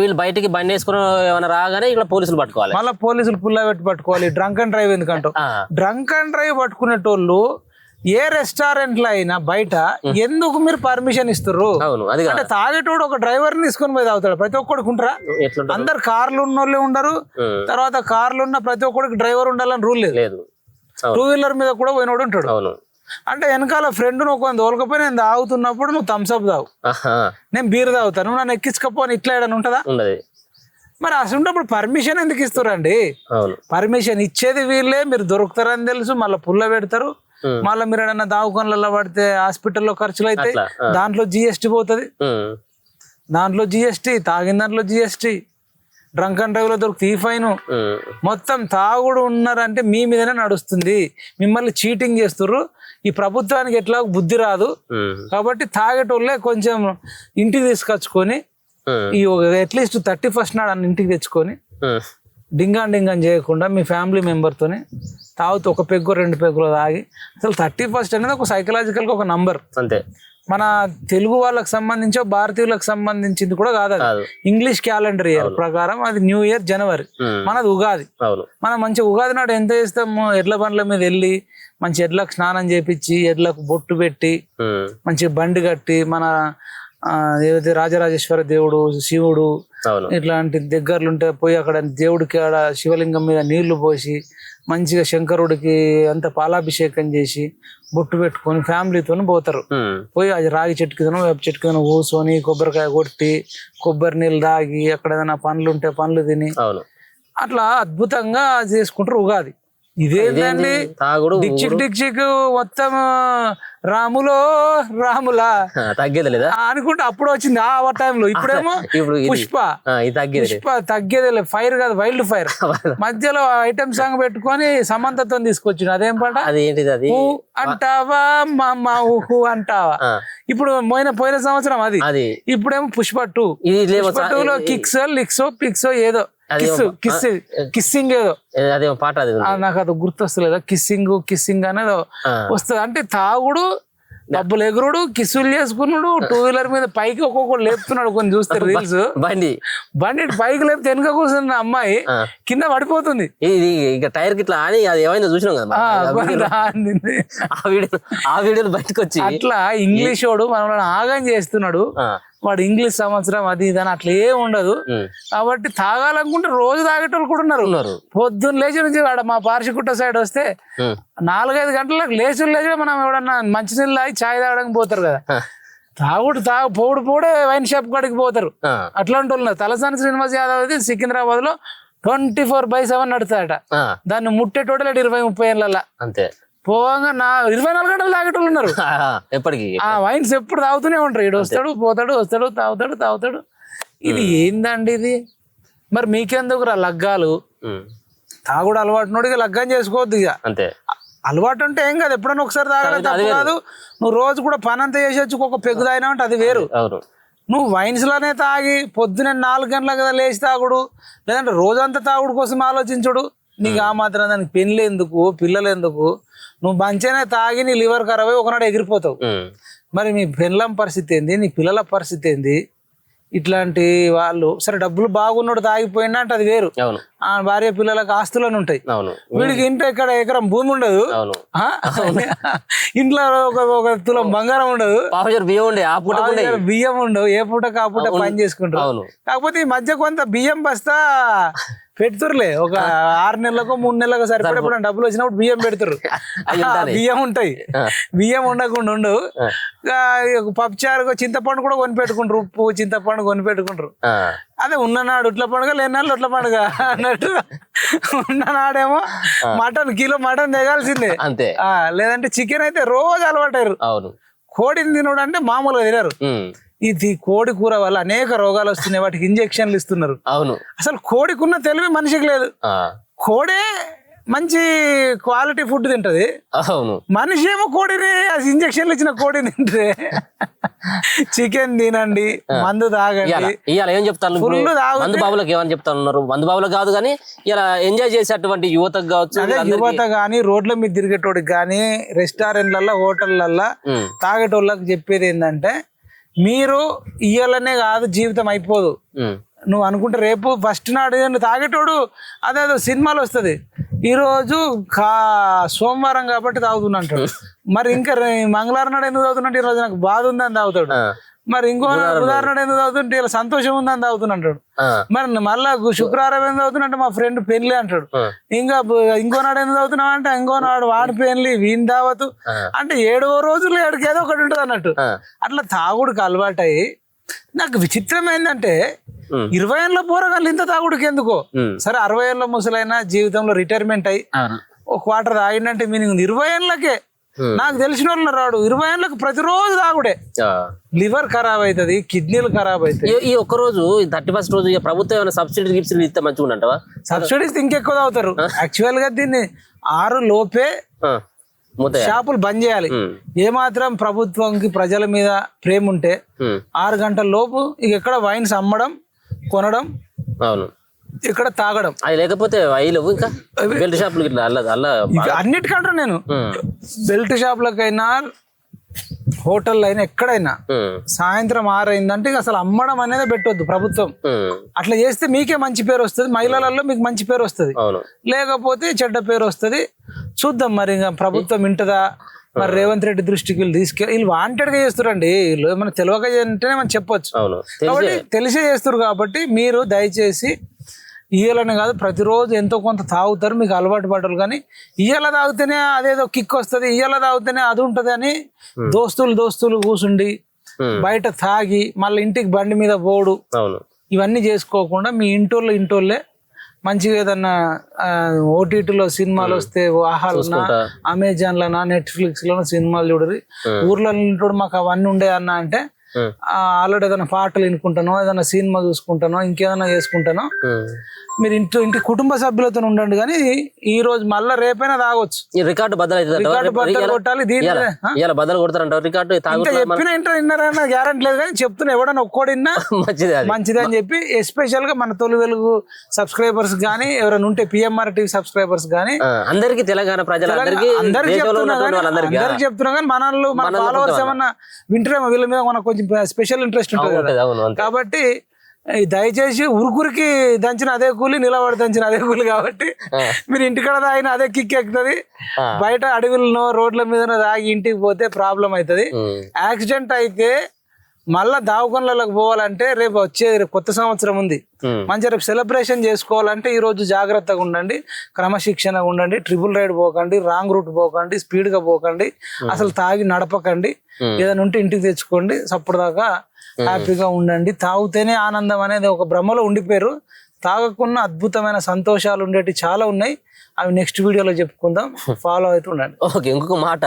వీళ్ళు బయటికి బండి వేసుకుని ఏమైనా రాగానే ఇక్కడ పోలీసులు పట్టుకోవాలి, మళ్ళీ పోలీసులు పుల్ల పెట్టి పట్టుకోవాలి. డ్రంక్ అండ్ డ్రైవ్ ఎందుకంటావు? డ్రంక్ అండ్ డ్రైవ్ పట్టుకునేటోళ్ళు ఏ రెస్టారెంట్ లో అయినా బయట ఎందుకు మీరు పర్మిషన్ ఇస్తారు? అంటే తాగేటోడు ఒక డ్రైవర్ ని తీసుకొని పోయి తాగుతాడు. ప్రతి ఒక్కడికి ఉంటారా? అందరు కార్లు ఉన్న వాళ్ళే ఉండరు. తర్వాత కార్లు ఉన్న ప్రతి ఒక్కడికి డ్రైవర్ ఉండాలని రూల్ లేదు. 2 వీలర్ మీద కూడా పోయినోడు ఉంటాడు. అంటే వెనకాల ఫ్రెండ్ నువ్వు కొంత తోలకపోయి నేను తాగుతున్నప్పుడు నువ్వు థమ్స్అప్ తాగు, నేను బీర్ తాగుతాను, నువ్వు నన్ను ఎక్కించకపోని ఇట్లా ఏడని ఉంటుందా? మరి అసలు పర్మిషన్ ఎందుకు ఇస్తారండి? పర్మిషన్ ఇచ్చేది వీళ్ళే, మీరు దొరుకుతారని తెలుసు, మళ్ళీ పుల్ల పెడతారు. మళ్ళీ మీరు ఏదన్నా దావకాలలో పడితే హాస్పిటల్లో ఖర్చులు అయితే దాంట్లో జిఎస్టీ పోతుంది, దాంట్లో జిఎస్టీ, తాగిన దాంట్లో జిఎస్టీ, డ్రంక్ అండ్ డ్రైవ్ లో దొరికి ఫైన్. మొత్తం తాగుడు ఉన్నారంటే మీ మీదనే నడుస్తుంది. మిమ్మల్ని చీటింగ్ చేస్తుర్రు. ఈ ప్రభుత్వానికి ఎట్లా బుద్ధి రాదు కాబట్టి తాగేటోళ్ళే కొంచెం ఇంటికి తీసుకొచ్చుకొని ఈ అట్లీస్ట్ 31st నాడు అన్న ఇంటికి తెచ్చుకొని డింగాన్ చేయకుండా మీ ఫ్యామిలీ మెంబర్తోని తాగుతూ 1 పెగ్గు 2 పెగ్గులు తాగి అసలు 31st అనేది ఒక సైకలాజికల్ గా ఒక నంబర్ అంతే. మన తెలుగు వాళ్ళకి సంబంధించి భారతీయులకు సంబంధించింది కూడా కాదు అది. ఇంగ్లీష్ క్యాలెండర్ ఇయర్ ప్రకారం అది న్యూ ఇయర్ జనవరి, మనది ఉగాది. మనం మంచి ఉగాది నాడు ఎంత చేస్తాము? ఎడ్ల బండ్ల మీద వెళ్ళి మంచి ఎడ్లకు స్నానం చేపించి ఎడ్లకు బొట్టు పెట్టి మంచి బండి కట్టి మన ఏదైతే రాజరాజేశ్వర దేవుడు శివుడు ఇట్లాంటి దగ్గరలుంటే పోయి అక్కడ దేవుడికి ఆడ శివలింగం మీద నీళ్లు పోసి మంచిగా శంకరుడికి అంత పాలాభిషేకం చేసి బొట్టు పెట్టుకొని ఫ్యామిలీతో పోతారు. పోయి అది రాగి చెట్టు కింద వేప చెట్టు కింద కూర్చొని కొబ్బరికాయ కొట్టి కొబ్బరి నీళ్ళు తాగి అక్కడ ఏదైనా పండ్లు ఉంటే పండ్లు తిని అట్లా అద్భుతంగా చేసుకుంటారు ఉగాది. ఇదేంటండి డిక్చిక్ మొత్తం రాములా తగ్గేది లేదా అనుకుంటే అప్పుడు వచ్చింది ఆ టైంలో. ఇప్పుడేమో పుష్ప తగ్గేది ఫైర్ కాదు వైల్డ్ ఫైర్. మధ్యలో ఐటమ్ సాంగ్ పెట్టుకొని సమంతతో తీసుకొచ్చింది. అదేం పాట? అదేంటిది? అంటావా మామ ఊహు అంటావా. ఇప్పుడు పోయిన సంవత్సరం అది. ఇప్పుడేమో పుష్ప 2. పుష్ప 2లో లిక్సో పిక్సో ఏదో కిస్సింగ్ ఏదో అదే పాట, అది నాకు అది గుర్తొస్తలేదా? కిస్సింగ్ అనేది వస్తుంది. అంటే తాగుడు, డబ్బులు ఎగురుడు, కిస్సులు చేసుకున్నాడు, 2 వీలర్ మీద పైకి ఒక్కొక్కడు లేపుతున్నాడు. కొన్ని చూస్తే రీల్స్ బండి పైకి లేపితే వెనుక కూర్చున్న అమ్మాయి కింద పడిపోతుంది. ఇక టైర్ కి ఇట్లా అని అది ఏమైనా చూసినాం కదా ఆ వీడియోలు బయటకు వచ్చి అట్లా ఇంగ్లీష్ వాడు మనల్ని ఆగం చేస్తున్నాడు. వాడు ఇంగ్లీష్ సంవత్సరం అది ఇదని అట్లా ఏం ఉండదు. కాబట్టి తాగాలనుకుంటే రోజు తాగేటోళ్ళు కూడా ఉన్నారు. పొద్దున్న లేచి నుంచి వాడు మా పార్షికుట్ట సైడ్ వస్తే 4-5 గంటలకు లేచి మనం ఎవడన్నా మంచినీళ్ళు తాగి ఛాయ్ తాగడానికి పోతారు కదా. పోడే వైన్ షాప్ కాడికి పోతారు. అట్లాంటి వాళ్ళు తలసాని శ్రీనివాస్ యాదవ్ అయితే సికింద్రాబాద్ లో 24/7 నడుతాడట. దాన్ని ముట్టేటోటలు 20-30 ఏళ్ళ అంతే. పోగా 24 గంటలు తాగేటోళ్ళు ఉన్నారు ఎప్పటికీ. ఆ వైన్స్ ఎప్పుడు తాగుతూనే ఉంటారు. ఇడు వస్తాడు పోతాడు తాగుతాడు. ఇది ఏందండి ఇది? మరి మీకెందుకు లగ్గాలు? తాగుడు అలవాటు నోడిగా లగ్గం చేసుకోవద్దు ఇక అంతే. అలవాటు అంటే ఏం కాదు, ఎప్పుడన్నా ఒకసారి తాగడం తప్పు కాదు. నువ్వు రోజు కూడా పని అంతా చేసేచ్చు ఒక పెగ్గు తాగినా అంటే అది వేరు. నువ్వు వైన్స్ లోనే తాగి పొద్దున 4 గంటల కదా లేచి తాగుడు, లేదంటే రోజంతా తాగుడు కోసం ఆలోచించుడు. నీకు ఆ మాత్రం దానికి పెళ్ళి ఎందుకు, పిల్లలు ఎందుకు? నువ్వు మంచిగానే తాగి నీ లివర్ ఖరాబ్ అయి ఒకనాడు ఎగిరిపోతావు. మరి మీ పెళ్ళం పరిస్థితి ఏంది, నీ పిల్లల పరిస్థితి ఏంది? ఇట్లాంటి వాళ్ళు సరే డబ్బులు బాగున్నాడు తాగిపోయినా అంటే అది వేరు. ఆ భార్య పిల్లలకు ఆస్తులను ఉంటాయి. వీడికి ఇంట్లో ఎకరం భూమి ఉండదు, ఇంట్లో ఒక తులం బంగారం ఉండదు, బియ్యం ఉండవు, ఏ పూటకు ఆ పూట పని చేసుకుంటారు. కాకపోతే ఈ మధ్య కొంత బియ్యం బస్తా పెడుతురులే ఒక 6 నెలలకు 3 నెలలకు సరిపడే డబ్బులు వచ్చినప్పుడు బియ్యం పెడతారు. బియ్యం ఉంటాయి, బియ్యం ఉండకుండా ఉండు. పప్పుచారు చింతపండు కూడా కొని పెట్టుకుంటారు, ఉప్పు చింతపండు కొని పెట్టుకుంటారు. అదే ఉన్ననాడు ఉట్ల పండుగ, లేనాడు ఉట్ల పండుగ అన్నట్టు. ఉన్ననాడేమో మటన్ కిలో మటన్ తెగాల్సిందే అంతే, లేదంటే చికెన్ అయితే రోజు అలవాటారు. కోడిని తినడు అంటే మామూలుగా తినరు. ఇది కోడి కూర వల్ల అనేక రోగాలు వస్తున్నాయి, వాటికి ఇంజెక్షన్లు ఇస్తున్నారు. అవును, అసలు కోడికున్న తెలివి మనిషికి లేదు. కోడే మంచి క్వాలిటీ ఫుడ్ తింటది, అవును. మనిషి ఏమో కోడిని ఇంజక్షన్లు ఇచ్చిన కోడిని తింటే. చికెన్ తినండి, మందు తాగండి. ఇవాళ ఏం చెప్తాను, మందు బాబులకు ఏమని చెప్తాను, మందు బాబులకు కాదు కానీ ఇలా ఎంజాయ్ చేసేటువంటి యువతకు కావచ్చు, అదే యువత గానీ రోడ్ల మీద తిరిగేటోడికి గానీ రెస్టారెంట్లలో హోటళ్లలో తాగేటోళ్ళకి చెప్పేది ఏంటంటే, మీరు ఇయ్యాలనే కాదు జీవితం అయిపోదు. నువ్వు అనుకుంటే రేపు ఫస్ట్ నాడు తాగేటోడు అదేదో సినిమాలు వస్తుంది, ఈరోజు సోమవారం కాబట్టి తాగుతున్నట్టు, మరి ఇంకా మంగళవారం నాడు ఎందుకు తాగుతున్నట్టు, ఈరోజు నాకు బాధ ఉందని తాగుతాడు. మరి ఇంకో ఉదాహరణ ఎందుకు తాగుతుంటే ఇలా సంతోషం ఉందని తాగుతున్నట్టాడు. మరి మళ్ళా శుక్రవారం ఎందుకు తాగుతున్నట్టు మా ఫ్రెండ్ పెళ్లి అంటాడు. ఇంకో నాడు ఎందుకు తాగుతున్నావు అంటే ఇంకో నాడు వాడి పెళ్లి వీని దావతు అంటే 7వ రోజులు 7కి ఏదో ఒకటి ఉంటుంది అన్నట్టు. అట్లా తాగుడికి అలవాటయి నాకు విచిత్రం ఏంటంటే 20 ఏళ్ళ పోరగాళ్ళు ఇంత తాగుడికి ఎందుకో. సరే 60 ఏళ్ళ ముసలైనా జీవితంలో రిటైర్మెంట్ అయ్యి ఒక క్వార్టర్ తాగిందంటే మీనింగ్ 20 ఏళ్ళకే. నాకు తెలిసిన వాళ్ళు రాడు 20 ఏళ్ళకి ప్రతిరోజు తాగుడే. లివర్ ఖరాబ్ అవుతుంది, కిడ్నీలు ఖరాబ్ అవుతాయి. ఈ ఒక్క రోజు 31st రోజు ప్రభుత్వం ఏమైనా సబ్సిడీ గిఫ్ట్స్ ఇస్తే మంచిగా ఉందంటావా? సబ్సిడీస్ ఇంకెక్కువ తాగుతారు. యాక్చువల్ గా దీన్ని 6 లోపే షాపులు బంద్ చేయాలి. ఏమాత్రం ప్రభుత్వంకి ప్రజల మీద ప్రేమ ఉంటే 6 గంటల లోపు ఇక ఎక్కడ వైన్స్ అమ్మడం, కొనడం, అవును, ఇక్కడ తాగడం. అది లేకపోతే ఇంకా బెల్ట్ షాపులు అన్నిటికంటే నేను బెల్ట్ షాపులకైనా హోటల్ అయినా ఎక్కడైనా సాయంత్రం 6 అయిందంటే అసలు అమ్మడం అనేది పెట్టొద్దు ప్రభుత్వం. అట్లా చేస్తే మీకే మంచి పేరు వస్తుంది, మహిళలలో మీకు మంచి పేరు వస్తుంది, లేకపోతే చెడ్డ పేరు వస్తుంది. చూద్దాం మరి ఇంకా ప్రభుత్వం వింటదా, మరి రేవంత్ రెడ్డి దృష్టికి వీళ్ళు తీసుకెళ్ళి వీళ్ళు వాంటెడ్ గా చేస్తారండి. వీళ్ళు ఏమైనా తెలియక అంటేనే మనం చెప్పొచ్చు, కాబట్టి తెలిసే చేస్తారు. కాబట్టి మీరు దయచేసి ఇయ్యాలని కాదు, ప్రతిరోజు ఎంతో కొంత తాగుతారు, మీకు అలవాటు పడ్డలు. కానీ ఇయ్యాల తాగితేనే అదేదో కిక్ వస్తుంది, ఇయ్యాల తాగితేనే అది ఉంటది అని దోస్తులు కూసుండి బయట తాగి మళ్ళీ ఇంటికి బండి మీద పోడు, ఇవన్నీ చేసుకోకుండా మీ ఇంటోళ్ళే మంచిగా ఏదన్నా ఓటీటీలో సినిమాలు వస్తే ఆహాలన్నా, అమెజాన్ లోనా, నెట్ఫ్లిక్స్ లోనా సినిమాలు చూడరు. ఊర్లో మాకు అవన్నీ ఉండే అన్న అంటే ఆల్రెడీ ఏదైనా పాటలు వినుకుంటానో, ఏదైనా సినిమా చూసుకుంటానో, ఇంకేదైనా చేసుకుంటానో, మీరు ఇంటి కుటుంబ సభ్యులతో ఉండండి. కానీ ఈ రోజు మళ్ళీ రేపైనా తాగొచ్చు. రికార్డు బద్దలు కొట్టాలి. చెప్పిన విన్నారన్న గ్యారెంటీ లేదు, కానీ చెప్తున్నా ఎవడన్నా ఒక్కోడిన్నా మంచిది అని చెప్పి. ఎస్పెషల్ గా మన తొలి వెలుగు సబ్స్క్రైబర్స్ గానీ, ఎవరైనా ఉంటే పిఎంఆర్ టీవీ సబ్స్క్రైబర్స్ గానీ, అందరికి తెలంగాణ ప్రజలందరికీ చెప్తున్నా. కానీ మన ఫాలోవర్స్ ఏమన్నా వింటారేమో, వీళ్ళ మీద మనకు కొంచెం స్పెషల్ ఇంట్రెస్ట్ ఉంటుంది కదా. కాబట్టి దయచేసి ఉరుకురికి దంచిన అదే కూలి, నిలబడి దంచిన అదే కూలి. కాబట్టి మీరు ఇంటికాడ తాగిన అదే కిక్ ఎక్కుతుంది. బయట అడవులను రోడ్ల మీద తాగి ఇంటికి పోతే ప్రాబ్లం అవుతుంది. యాక్సిడెంట్ అయితే మళ్ళా దావకొండలకు పోవాలంటే రేపు వచ్చే కొత్త సంవత్సరం ఉంది, మంచిగా రేపు సెలబ్రేషన్ చేసుకోవాలంటే ఈ రోజు జాగ్రత్తగా ఉండండి, క్రమశిక్షణగా ఉండండి. ట్రిపుల్ రైడ్ పోకండి, రాంగ్ రూట్ పోకండి, స్పీడ్ గా పోకండి, అసలు తాగి నడపకండి. ఏదైనా ఉంటే ఇంటికి తెచ్చుకోండి, సప్పుడుదాకా హ్యాపీగా ఉండండి. తాగితేనే ఆనందం అనేది ఒక భ్రమలో ఉండిపోయారు. తాగకుండా అద్భుతమైన సంతోషాలు ఉండేవి చాలా ఉన్నాయి, అవి నెక్స్ట్ వీడియోలో చెప్పుకుందాం. ఫాలో అవుతూ ఉండండి. ఓకే, ఇంకొక మాట,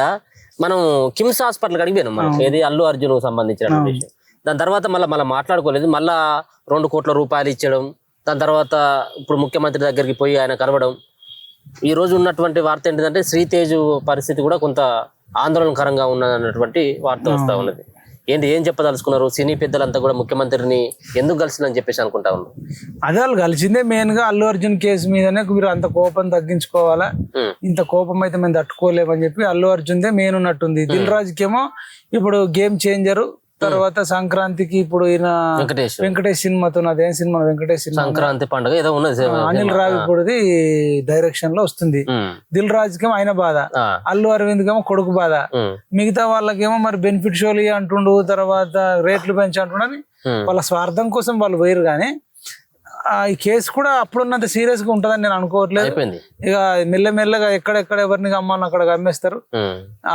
మనం కిమ్స్ హాస్పిటల్ అడిగిపోయాం మనం, ఏది అల్లు అర్జున్ సంబంధించిన విషయం. దాని తర్వాత మళ్ళీ మాట్లాడుకోలేదు, మళ్ళా 2 కోట్ల రూపాయలు ఇచ్చడం, దాని తర్వాత ఇప్పుడు ముఖ్యమంత్రి దగ్గరికి పోయి ఆయన కలవడం. ఈ రోజు ఉన్నటువంటి వార్త ఏంటంటే శ్రీతేజ్ పరిస్థితి కూడా కొంత ఆందోళనకరంగా ఉన్నటువంటి వార్త వస్తా ఉన్నది. ఏం చెప్పదలుచుకున్నారు? సినీ పెద్దలంతా కూడా ముఖ్యమంత్రిని ఎందుకు కలిసిందని చెప్పేసి అనుకుంటా ఉన్నారు. అదే వాళ్ళు కలిసిందే మెయిన్ గా అల్లు అర్జున్ కేసు మీదనే. మీరు అంత కోపం తగ్గించుకోవాలా, ఇంత కోపం అయితే మేము తట్టుకోలేమని చెప్పి అల్లు అర్జున్దే మెయిన్ ఉన్నట్టుంది. దిల్ రాజుకేమో ఇప్పుడు గేమ్ చేంజర్, తర్వాత సంక్రాంతికి ఇప్పుడు ఈయన వెంకటేష్ సినిమాతో, అదేం సినిమా వెంకటేష్ సినిమా సంక్రాంతి పండుగ ఏదో ఉన్నది, అనిల్ రావిపూడిది డైరెక్షన్ లో వస్తుంది. దిల్ రాజుకేమో ఆయన బాధ, అల్లు అరవింద్ కేమో కొడుకు బాధ, మిగతా వాళ్ళకేమో మరి బెనిఫిట్ షోలు అంటుండు, తర్వాత రేట్లు పెంచి అంటుండని వాళ్ళ స్వార్థం కోసం వాళ్ళు పోయారు. కానీ ఈ కేసు కూడా అప్పుడున్నంత సీరియస్ గా ఉంటదని నేను అనుకోవట్లేదు. అయిపోయింది ఇక మెల్లమెల్లగా ఎక్కడెక్కడ ఎవరిని అమ్మాలని అక్కడ అమ్మేస్తారు.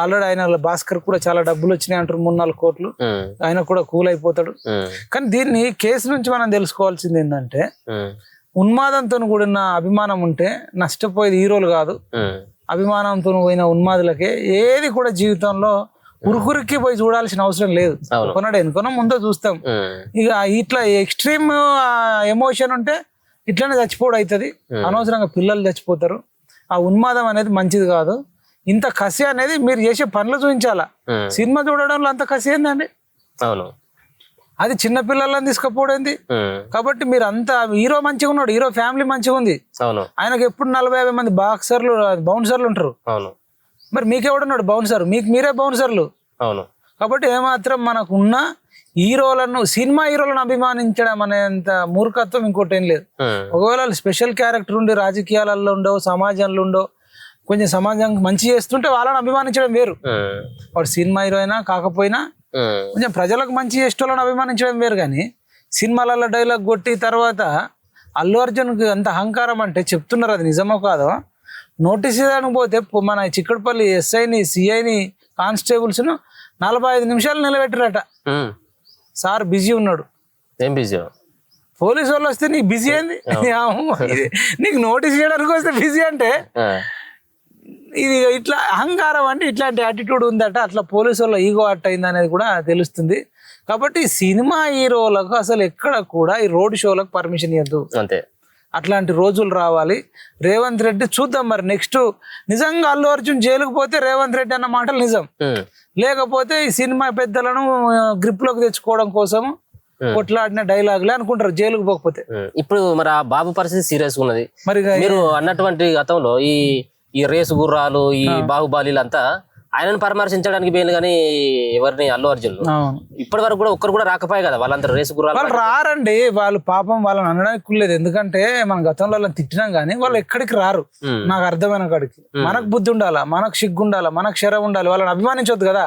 ఆల్రెడీ ఆయన భాస్కర్ కూడా చాలా డబ్బులు వచ్చినాయి అంటారు, 3-4 కోట్లు. ఆయన కూడా కూల్ అయిపోతాడు. కానీ దీన్ని కేసు నుంచి మనం తెలుసుకోవాల్సింది ఏంటంటే, ఉన్మాదంతో కూడిన అభిమానం ఉంటే నష్టపోయేది హీరోలు కాదు, అభిమానంతో పోయిన ఉన్మాదులకే. ఏది కూడా జీవితంలో ఉరుకురికి పోయి చూడాల్సిన అవసరం లేదు. కొన్నాడు ఎనుకున్నా ముందో చూస్తాం. ఇక ఇట్లా ఎక్స్ట్రీమ్ ఎమోషన్ ఉంటే ఇట్లానే చచ్చిపోవడం అవుతుంది. అనవసరంగా పిల్లలు చచ్చిపోతారు. ఆ ఉన్మాదం అనేది మంచిది కాదు. ఇంత కసి అనేది మీరు చేసే పనులు చూపించాలా. సినిమా చూడడంలో అంత కసి ఏందండి? అవును, అది చిన్న పిల్లలను తీసుకుపోవడం. కాబట్టి మీరు అంతా హీరో మంచిగా ఉన్నాడు, హీరో ఫ్యామిలీ మంచిగా ఉంది. ఆయనకు ఎప్పుడు 40-50 మంది బౌన్సర్లు ఉంటారు. మరి మీకెవడున్నాడు బౌన్సర్? మీరే బౌన్సర్లు. కాబట్టి ఏమాత్రం మనకున్న హీరోలను, సినిమా హీరోలను అభిమానించడం అనేంత మూర్ఖత్వం ఇంకోటి ఏం లేదు. ఒకవేళ స్పెషల్ క్యారెక్టర్ ఉండి రాజకీయాలలో ఉండో, సమాజంలో ఉండో, కొంచెం సమాజానికి మంచి చేస్తుంటే వాళ్ళని అభిమానించడం వేరు. వాడు సినిమా హీరో అయినా కాకపోయినా కొంచెం ప్రజలకు మంచి చేసేటోళ్ళని అభిమానించడం వేరు. కానీ సినిమాలలో డైలాగ్ కొట్టి తర్వాత అల్లు అర్జున్కి అంత అహంకారం అంటే చెప్తున్నారు, అది నిజమో కాదో. నోటీస్ ఇవ్వడానికి పోతే మన చిక్కడపల్లి ఎస్ఐని, సిఐని, కానిస్టేబుల్స్ను 45 నిమిషాలు నిలబెట్టారట. సార్ బిజీ ఉన్నాడు. ఏం బిజీ? పోలీసు వాళ్ళు వస్తే నీకు బిజీ ఏంది? నీకు నోటీస్ చేయడానికి వస్తే బిజీ అంటే ఇది ఇట్లా అహంకారం అంటే ఇట్లాంటి యాటిట్యూడ్ ఉందట. అట్లా పోలీసు వాళ్ళ ఈగో అట్ అయింది అనేది కూడా తెలుస్తుంది. కాబట్టి సినిమా హీరోలకు అసలు ఎక్కడ కూడా ఈ రోడ్ షోలకు పర్మిషన్ ఇవ్వద్దు. అంతే, అట్లాంటి రోజులు రావాలి. రేవంత్ రెడ్డి చూద్దాం మరి నెక్స్ట్. నిజంగా అల్లు అర్జున్ జైలుకు పోతే రేవంత్ రెడ్డి అన్న మాటలు నిజం, లేకపోతే ఈ సినిమా పెద్దలను గ్రిప్ లోకి తెచ్చుకోవడం కోసం కొట్లాడిన డైలాగులే అనుకుంటారు జైలుకు పోకపోతే. ఇప్పుడు మరి ఆ బాబు పరిస్థితి సీరియస్ ఉన్నది. మరి మీరు అన్నటువంటి గతంలో ఈ రేసు గుర్రాలు, ఈ బాహుబలిలు అంతా ఆయనను పరామర్శించడానికి పోయింది, కానీ ఎవరిని అల్లు అర్జున్ ఇప్పటి వరకు కూడా ఒక్కరు కూడా రాకపోయే కదా. వాళ్ళందరూ రేసు గుర్రాలు వాళ్ళు రారండి. వాళ్ళు పాపం వాళ్ళని అనడానికి లేదు. ఎందుకంటే మన గతంలో వాళ్ళని తిట్టినాం కానీ వాళ్ళు ఎక్కడికి రారు. నాకు అర్థమైన కాడికి మనకు బుద్ధి ఉండాలా, మనకు సిగ్గు ఉండాలా, మనకు శరం ఉండాలి. వాళ్ళని అభిమానించొద్దు కదా.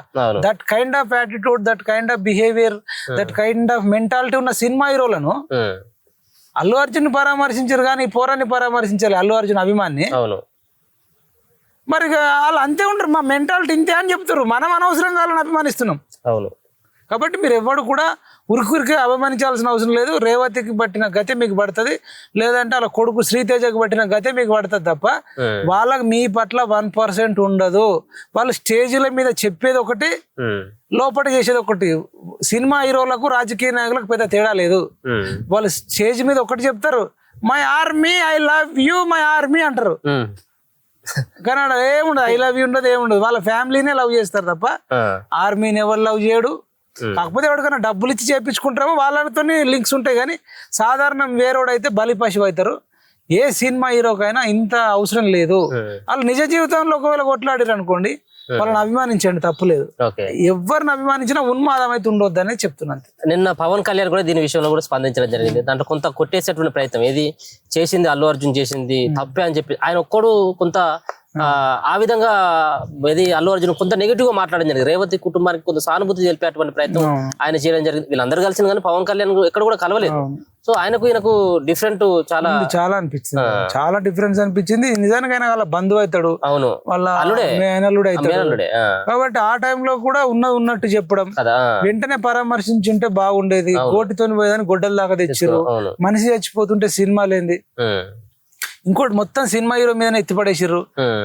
That kind of attitude, that kind of behaviour, that kind of mentality ఉన్న సినిమా హీరోలను అల్లు అర్జున్ పరామర్శించారు కానీ పోరాన్ని పరామర్శించాలి అల్లు అర్జున్ అభిమాన్ని. మరి వాళ్ళు అంతే ఉంటారు, మా మెంటాలిటీ ఇంతే అని చెప్తారు. మనం అనవసరంగా వాళ్ళని అభిమానిస్తున్నాం. కాబట్టి మీరు ఎవరు కూడా ఉరికి అభిమానించాల్సిన అవసరం లేదు. రేవతికి పట్టిన గతే మీకు పడుతుంది, లేదంటే వాళ్ళ కొడుకు శ్రీతేజకి పట్టిన గతే మీకు పడుతుంది తప్ప వాళ్ళకి మీ పట్ల 1% ఉండదు. వాళ్ళు స్టేజ్ల మీద చెప్పేది ఒకటి, లోపల చేసేది ఒకటి. సినిమా హీరోలకు రాజకీయ నాయకులకు పెద్ద తేడా లేదు. వాళ్ళు స్టేజ్ మీద ఒకటి చెప్తారు, my army, I love you my army అంటారు. కానీ ఏముండదు, ఐ లవ్ యూ ఉండదు, ఏముండదు. వాళ్ళ ఫ్యామిలీనే లవ్ చేస్తారు తప్ప ఆర్మీని ఎవరు లవ్ చేయడు. కాకపోతే ఎవరికైనా డబ్బులు ఇచ్చి చేయించుకుంటారో వాళ్ళతో లింక్స్ ఉంటాయి. కానీ సాధారణం వేరేవాడైతే బలిపశువు అవుతారు. ఏ సినిమా హీరోకైనా ఇంత అవసరం లేదు. వాళ్ళు నిజ జీవితంలో ఒకవేళ కొట్లాడారు అనుకోండి, వాళ్ళని అభిమానించండి, తప్పులేదు. ఎవరిని అభిమానించినా ఉన్మాదం అయితే ఉండొద్దు అనేది చెప్తున్నాను. నిన్న పవన్ కళ్యాణ్ కూడా దీని విషయంలో కూడా స్పందించడం జరిగింది. దాంట్లో కొంత కొట్టేసేటువంటి ప్రయత్నం, ఏది చేసింది అల్లు అర్జున్ చేసింది తప్పే అని చెప్పి ఆయన ఒక్కడు కొంత ఆ విధంగా ఇది అల్లు అర్జున్ కొంత నెగిటివ్ గా మాట్లాడడం జరిగింది. రేవతి కుటుంబానికి కొంత సానుభూతి తెలిపేటువంటి ప్రయత్నం ఆయన చేయడం జరిగింది. వీళ్ళందరూ కలిసింది కానీ పవన్ కళ్యాణ్ ఎక్కడ కూడా కలవలేదు. సో ఈయనకు డిఫరెంట్ చాలా అనిపించింది, చాలా డిఫరెన్స్ అనిపించింది. నిజానికి వాళ్ళ బంధువు అవుతాడు, అవును, వాళ్ళ మేనల్లుడు అవుతాడు. కాబట్టి ఆ టైంలో కూడా ఉన్నట్టు చెప్పడం, వెంటనే పరామర్శించుంటే బాగుండేది. కోటితో పోయేదని గొడ్డల దాకా తెచ్చారు. మనిషి చచ్చిపోతుంటే సినిమా లేంది. ఇంకోటి మొత్తం సినిమా హీరో మీదనే ఎత్తిపడేసారు.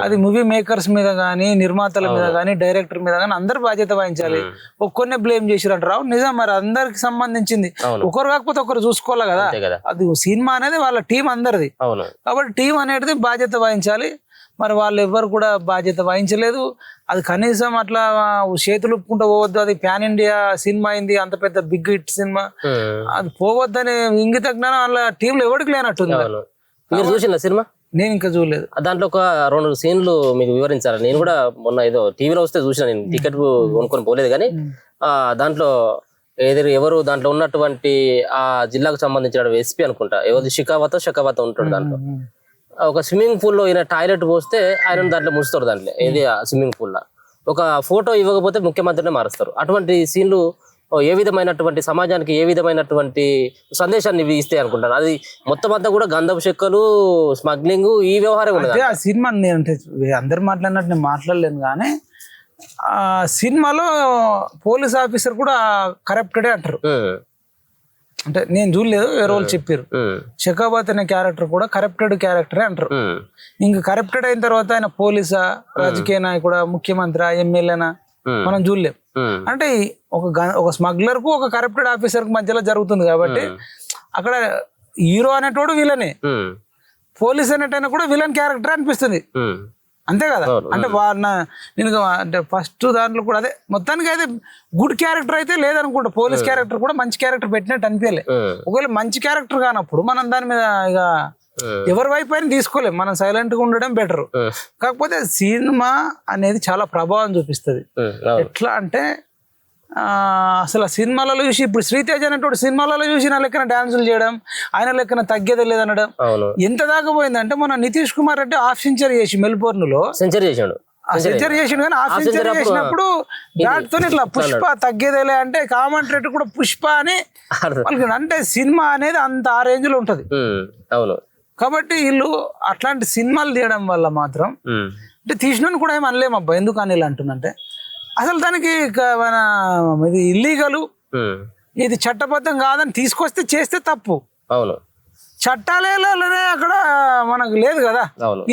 అది మూవీ మేకర్స్ మీద గానీ, నిర్మాతల మీద గానీ, డైరెక్టర్ మీద గానీ అందరు బాధ్యత వహించాలి. ఒక్కరినే బ్లేమ్ చేసిరంట రావు. నిజం, మరి అందరికి సంబంధించింది. ఒకరు కాకపోతే ఒకరు చూసుకోవాలి కదా. అది సినిమా అనేది వాళ్ళ టీం అందరిది. కాబట్టి టీం అనేది బాధ్యత వహించాలి. మరి వాళ్ళు ఎవ్వరు కూడా బాధ్యత వహించలేదు. అది కనీసం అట్లా చేతులు ఒప్పుకుంటూ పోవద్దు, అది ప్యాన్ ఇండియా సినిమా అయింది, అంత పెద్ద బిగ్ హిట్ సినిమా, అది పోవద్దని ఇంగిత జ్ఞానం వాళ్ళ టీంలో ఎవరికి లేనట్టుంది. మీరు చూసిన సినిమా? నేను ఇంకా చూడలేదు. దాంట్లో ఒక 2 సీన్లు మీకు వివరించాలి. నేను కూడా మొన్న ఏదో టీవీలో వస్తే చూసిన, నేను టికెట్ కొనుక్కొని పోలేదు. కానీ దాంట్లో ఎవరు దాంట్లో ఉన్నటువంటి ఆ జిల్లాకు సంబంధించిన ఎస్పీ అనుకుంటా, ఎవరు షకావత ఉంటాడు. దాంట్లో ఒక స్విమ్మింగ్ పూల్ లో ఈయన టాయిలెట్ పోస్తే ఆయన దాంట్లో ముస్తారు. దాంట్లో ఏది స్విమ్మింగ్ పూల్ లో ఒక ఫోటో ఇవ్వకపోతే ముఖ్యమంత్రినే మారుస్తారు. అటువంటి సీన్లు ఏ విధమైనటువంటి సమాజానికి ఏ విధమైనటువంటి సందేశాన్ని ఇవి ఇస్తాయి అనుకుంటారు? అది మొత్తం అంతా కూడా గంధపు చెక్కలు, స్మగ్లింగ్, ఈ వ్యవహారం ఉన్నది. ఆ సినిమా అంటే అందరు మాట్లాడినట్టు నేను మాట్లాడలేను, కానీ ఆ సినిమాలో పోలీస్ ఆఫీసర్ కూడా కరప్టెడే అంటారు. అంటే నేను చూడలేదు, వేరే వాళ్ళు చెప్పారు. షకాబాత్ అనే క్యారెక్టర్ కూడా కరప్టెడ్ క్యారెక్టరే అంటారు. ఇంకా కరప్టెడ్ అయిన తర్వాత ఆయన పోలీసా, రాజకీయ నాయకుడా, ముఖ్యమంత్రి, ఎమ్మెల్యేనా మనం చూడలేం. అంటే ఒక స్మగ్లర్ కు ఒక కరప్టెడ్ ఆఫీసర్ కు మధ్యలో జరుగుతుంది కాబట్టి అక్కడ హీరో అనేటోడు విలనే, పోలీస్ అనేటైనా కూడా విలన్ క్యారెక్టర్ అనిపిస్తుంది, అంతే కదా. అంటే నేను అంటే ఫస్ట్ దాంట్లో కూడా అదే మొత్తానికి అయితే గుడ్ క్యారెక్టర్ అయితే లేదనుకుంటా. పోలీస్ క్యారెక్టర్ కూడా మంచి క్యారెక్టర్ పెట్టినట్టు అనిపించలే. ఒకవేళ మంచి క్యారెక్టర్ కానప్పుడు మనం దాని మీద ఇక ఎవరి వైపు అయినా తీసుకోలేం, మనం సైలెంట్ గా ఉండడం బెటర్. కాకపోతే సినిమా అనేది చాలా ప్రభావం చూపిస్తుంది. ఎట్లా అంటే అసలు ఆ సినిమాలలో చూసి ఇప్పుడు శ్రీతేజ్ అనేటువంటి సినిమాలలో చూసి నా లెక్కన డాన్సులు చేయడం, ఆయన లెక్కన తగ్గేదే లేదనడం ఎంత దాకా పోయిందంటే మన నితీష్ కుమార్ రెడ్డి హాఫ్ సెంచరీ చేసి మెల్బోర్న్ లో సెంచరీ చేసాడు కానీ హాఫ్ సెంచరీ చేసినప్పుడు దాటితో ఇట్లా పుష్ప తగ్గేదేలే అంటే కామెంట్ రేట్ కూడా పుష్ప అని వాళ్ళకి. అంటే సినిమా అనేది అంత ఆ రేంజ్ లో ఉంటది. కాబట్టి వీళ్ళు అట్లాంటి సినిమాలు తీయడం వల్ల మాత్రం అంటే తీసినని కూడా ఏమి అనలేము అబ్బా, ఎందుకు అని ఇలా అంటుందంటే అసలు దానికి మన ఇది ఇల్లీగల్, ఇది చట్టబద్ధం కాదని తీసుకొస్తే చేస్తే తప్పు. అవును, చట్టాలే అక్కడ మనకు లేదు కదా.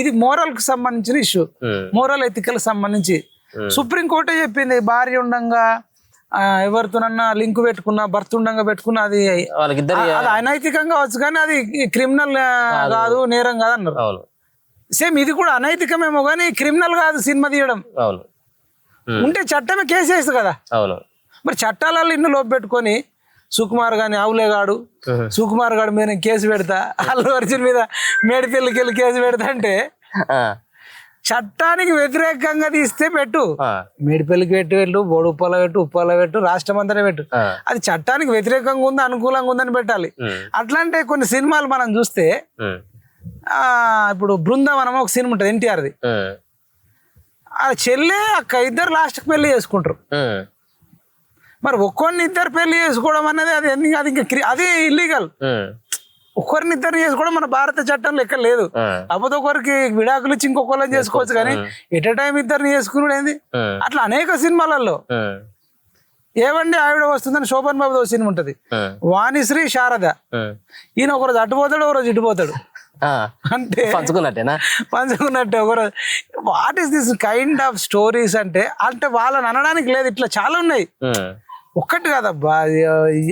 ఇది మోరల్ కి సంబంధించిన ఇష్యూ, మోరల్ ఎథికల్ సంబంధించి. సుప్రీంకోర్టే చెప్పింది, భార్య ఉండంగా ఎవరితోనన్నా లింక్ పెట్టుకున్నా, భర్త ఉండంగా పెట్టుకున్నా అది అనైతికంగా వచ్చు, కానీ అది క్రిమినల్ కాదు, నేరం కాదు అన్నారు. సేమ్ ఇది కూడా అనైతికమేమో కానీ క్రిమినల్ కాదు సినిమా తీయడం. ఉంటే చట్టమే కేసు వేస్తుంది కదా. మరి చట్టాలలో ఇన్ని లోపు పెట్టుకొని సుకుమార్ గాని అవులేగాడు, సుకుమార్ గాడు మీద కేసు పెడతా, అల్లు అర్జున్ మీద మేడిపల్లికి వెళ్ళి కేసు పెడతా అంటే చట్టానికి వ్యతిరేకంగా తీస్తే పెట్టు, మేడిపల్లికి పెట్టు, బోడుప్పల పెట్టు, ఉప్పాల పెట్టు, రాష్ట్రం అంతా పెట్టు. అది చట్టానికి వ్యతిరేకంగా ఉందా అనుకూలంగా ఉందని పెట్టాలి. అట్లాంటి కొన్ని సినిమాలు మనం చూస్తే ఇప్పుడు బృందావనం ఒక సినిమా ఉంటుంది ఎన్టీఆర్ది. ఆ చెల్లె అక్క ఇద్దరు లాస్ట్కి పెళ్లి చేసుకుంటారు. మరి ఒక్కొరిని ఇద్దరు పెళ్లి చేసుకోవడం అనేది అది ఇంకా అది ఇల్లీగల్. ఒక్కరిని ఇద్దరు చేసుకోవడం మన భారత చట్టంలో ఎక్కడ లేదు. కాకపోతే ఒకరికి విడాకులు ఇచ్చి ఇంకొకరిని చేసుకోవచ్చు, కానీ ఎట్ ఎ టైం ఇద్దరిని చేసుకున్నాడు ఏంది. అట్లా అనేక సినిమాలలో ఏవండి ఆవిడ వస్తుందని శోభన్ బాబు సినిమా ఉంటది, వాణిశ్రీ శారద. ఈయన ఒకరోజు అటుపోతాడు, ఒకరోజు ఇటుపోతాడు, అంటే పంచుకున్నట్టే ఒకరోజు. What is this kind of stories అంటే వాళ్ళని అనడానికి లేదు, ఇట్లా చాలా ఉన్నాయి. ఒక్కటి కాదబ్బా,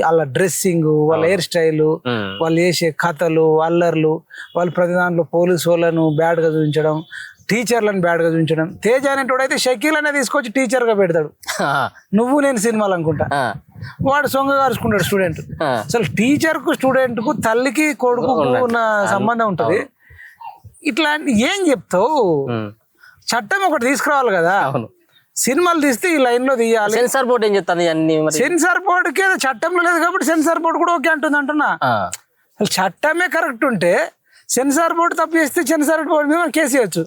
వాళ్ళ డ్రెస్సింగ్, వాళ్ళ హెయిర్ స్టైల్, వాళ్ళు చేసే కథలు, అల్లర్లు, వాళ్ళు ప్రతి దాంట్లో పోలీసు వాళ్ళను బ్యాడ్ గా చూపించడం, టీచర్లను బ్యాడ్ గా చూపించడం. తేజ అనేటోడు అయితే షకీల్ అనే తీసుకొచ్చి టీచర్ గా పెడతాడు, నువ్వు నేను సినిమాలు అనుకుంటా. వాడు సొంగ గారుచుకుంటాడు స్టూడెంట్. అసలు టీచర్ కు స్టూడెంట్ కు, తల్లికి కొడుకు ఉన్న సంబంధం ఉంటది. ఇట్లాంటి ఏం చెప్తావు? చట్టం ఒకటి తీసుకురావాలి కదా. సినిమాలు తీస్తే ఈ లైన్ లో తీయాలి. సెన్సార్ బోర్డు ఏం చెప్తాను? సెన్సార్ బోర్డుకి చట్టంలో లేదు కాబట్టి సెన్సార్ బోర్డు కూడా ఓకే అంటుంది అంటున్నా. అసలు చట్టమే కరెక్ట్ ఉంటే సెన్సార్ బోర్డు తప్పు చేస్తే సెన్సార్ బోర్డు మీద కేసు చేయొచ్చు.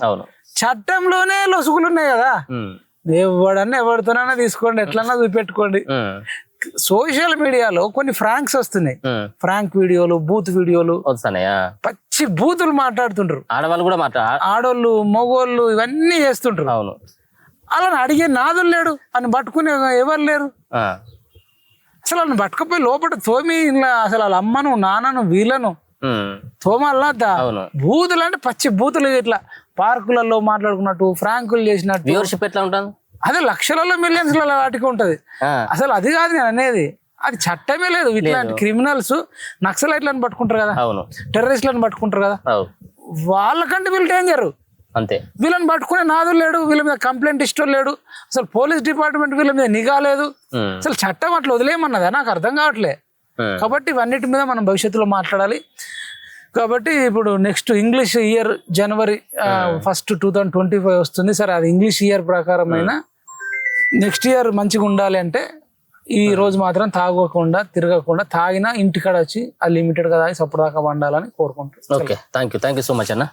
చట్టంలోనే లొసుగులు ఉన్నాయి కదా. ఎవడన్నా ఎవరితోనైనా తీసుకోండి, ఎట్లన్నా చూపెట్టుకోండి. సోషల్ మీడియాలో కొన్ని ఫ్రాంక్స్ వస్తున్నాయి, ఫ్రాంక్ వీడియోలు, బూత్ వీడియోలు వస్తున్నాయా, పచ్చి బూతులు మాట్లాడుతుంటారు. ఆడవాళ్ళు కూడా ఆడోళ్ళు మగోళ్ళు ఇవన్నీ చేస్తుంటారు. అవును, అలా అడిగే నాదులు లేడు అని పట్టుకునే ఎవరు లేరు. అసలు వాళ్ళని పట్టుకపోయి లోపల తోమి ఇలా అసలు వాళ్ళ అమ్మను నాన్నను వీళ్ళను తోమల్లా బూతులు అంటే పచ్చి బూతులు. ఇట్లా పార్కులలో మాట్లాడుకున్నట్టు, ఫ్రాంకులు చేసినట్టు. వ్యూవర్షిప్ ఎట్లా ఉంటుంది? అదే లక్షలలో మిలియన్స్ లలో వాటికి ఉంటది. అసలు అది కాదు నేను అనేది, అది చట్టమే లేదు. ఇట్లాంటి క్రిమినల్స్, నక్సలైట్లను పట్టుకుంటారు కదా, టెర్రరిస్టులను పట్టుకుంటారు కదా, వాళ్ళకంటే వీళ్ళు డేంజర్ అంతే. వీళ్ళని పట్టుకునే నాదులు లేడు, వీళ్ళ మీద కంప్లైంట్ ఇష్టం లేడు, అసలు పోలీస్ డిపార్ట్మెంట్ వీళ్ళ మీద నిఘా లేదు. అసలు చట్టం అట్లా వదిలేయమన్నదా నాకు అర్థం కావట్లే. కాబట్టి ఇవన్నిటి మీద మనం భవిష్యత్తులో మాట్లాడాలి. కాబట్టి ఇప్పుడు నెక్స్ట్ ఇంగ్లీష్ ఇయర్ జనవరి 1 2025 వస్తుంది. సరే, అది ఇంగ్లీష్ ఇయర్ ప్రకారం అయినా నెక్స్ట్ ఇయర్ మంచిగా ఉండాలి అంటే ఈ రోజు మాత్రం తాగకుండా, తిరగకుండా, తాగినా ఇంటికాడ వచ్చి అది లిమిటెడ్ గా తాగి సప్పుడు దాకా వండాలని కోరుకుంటున్నాను. Okay, thank you so much అన్న.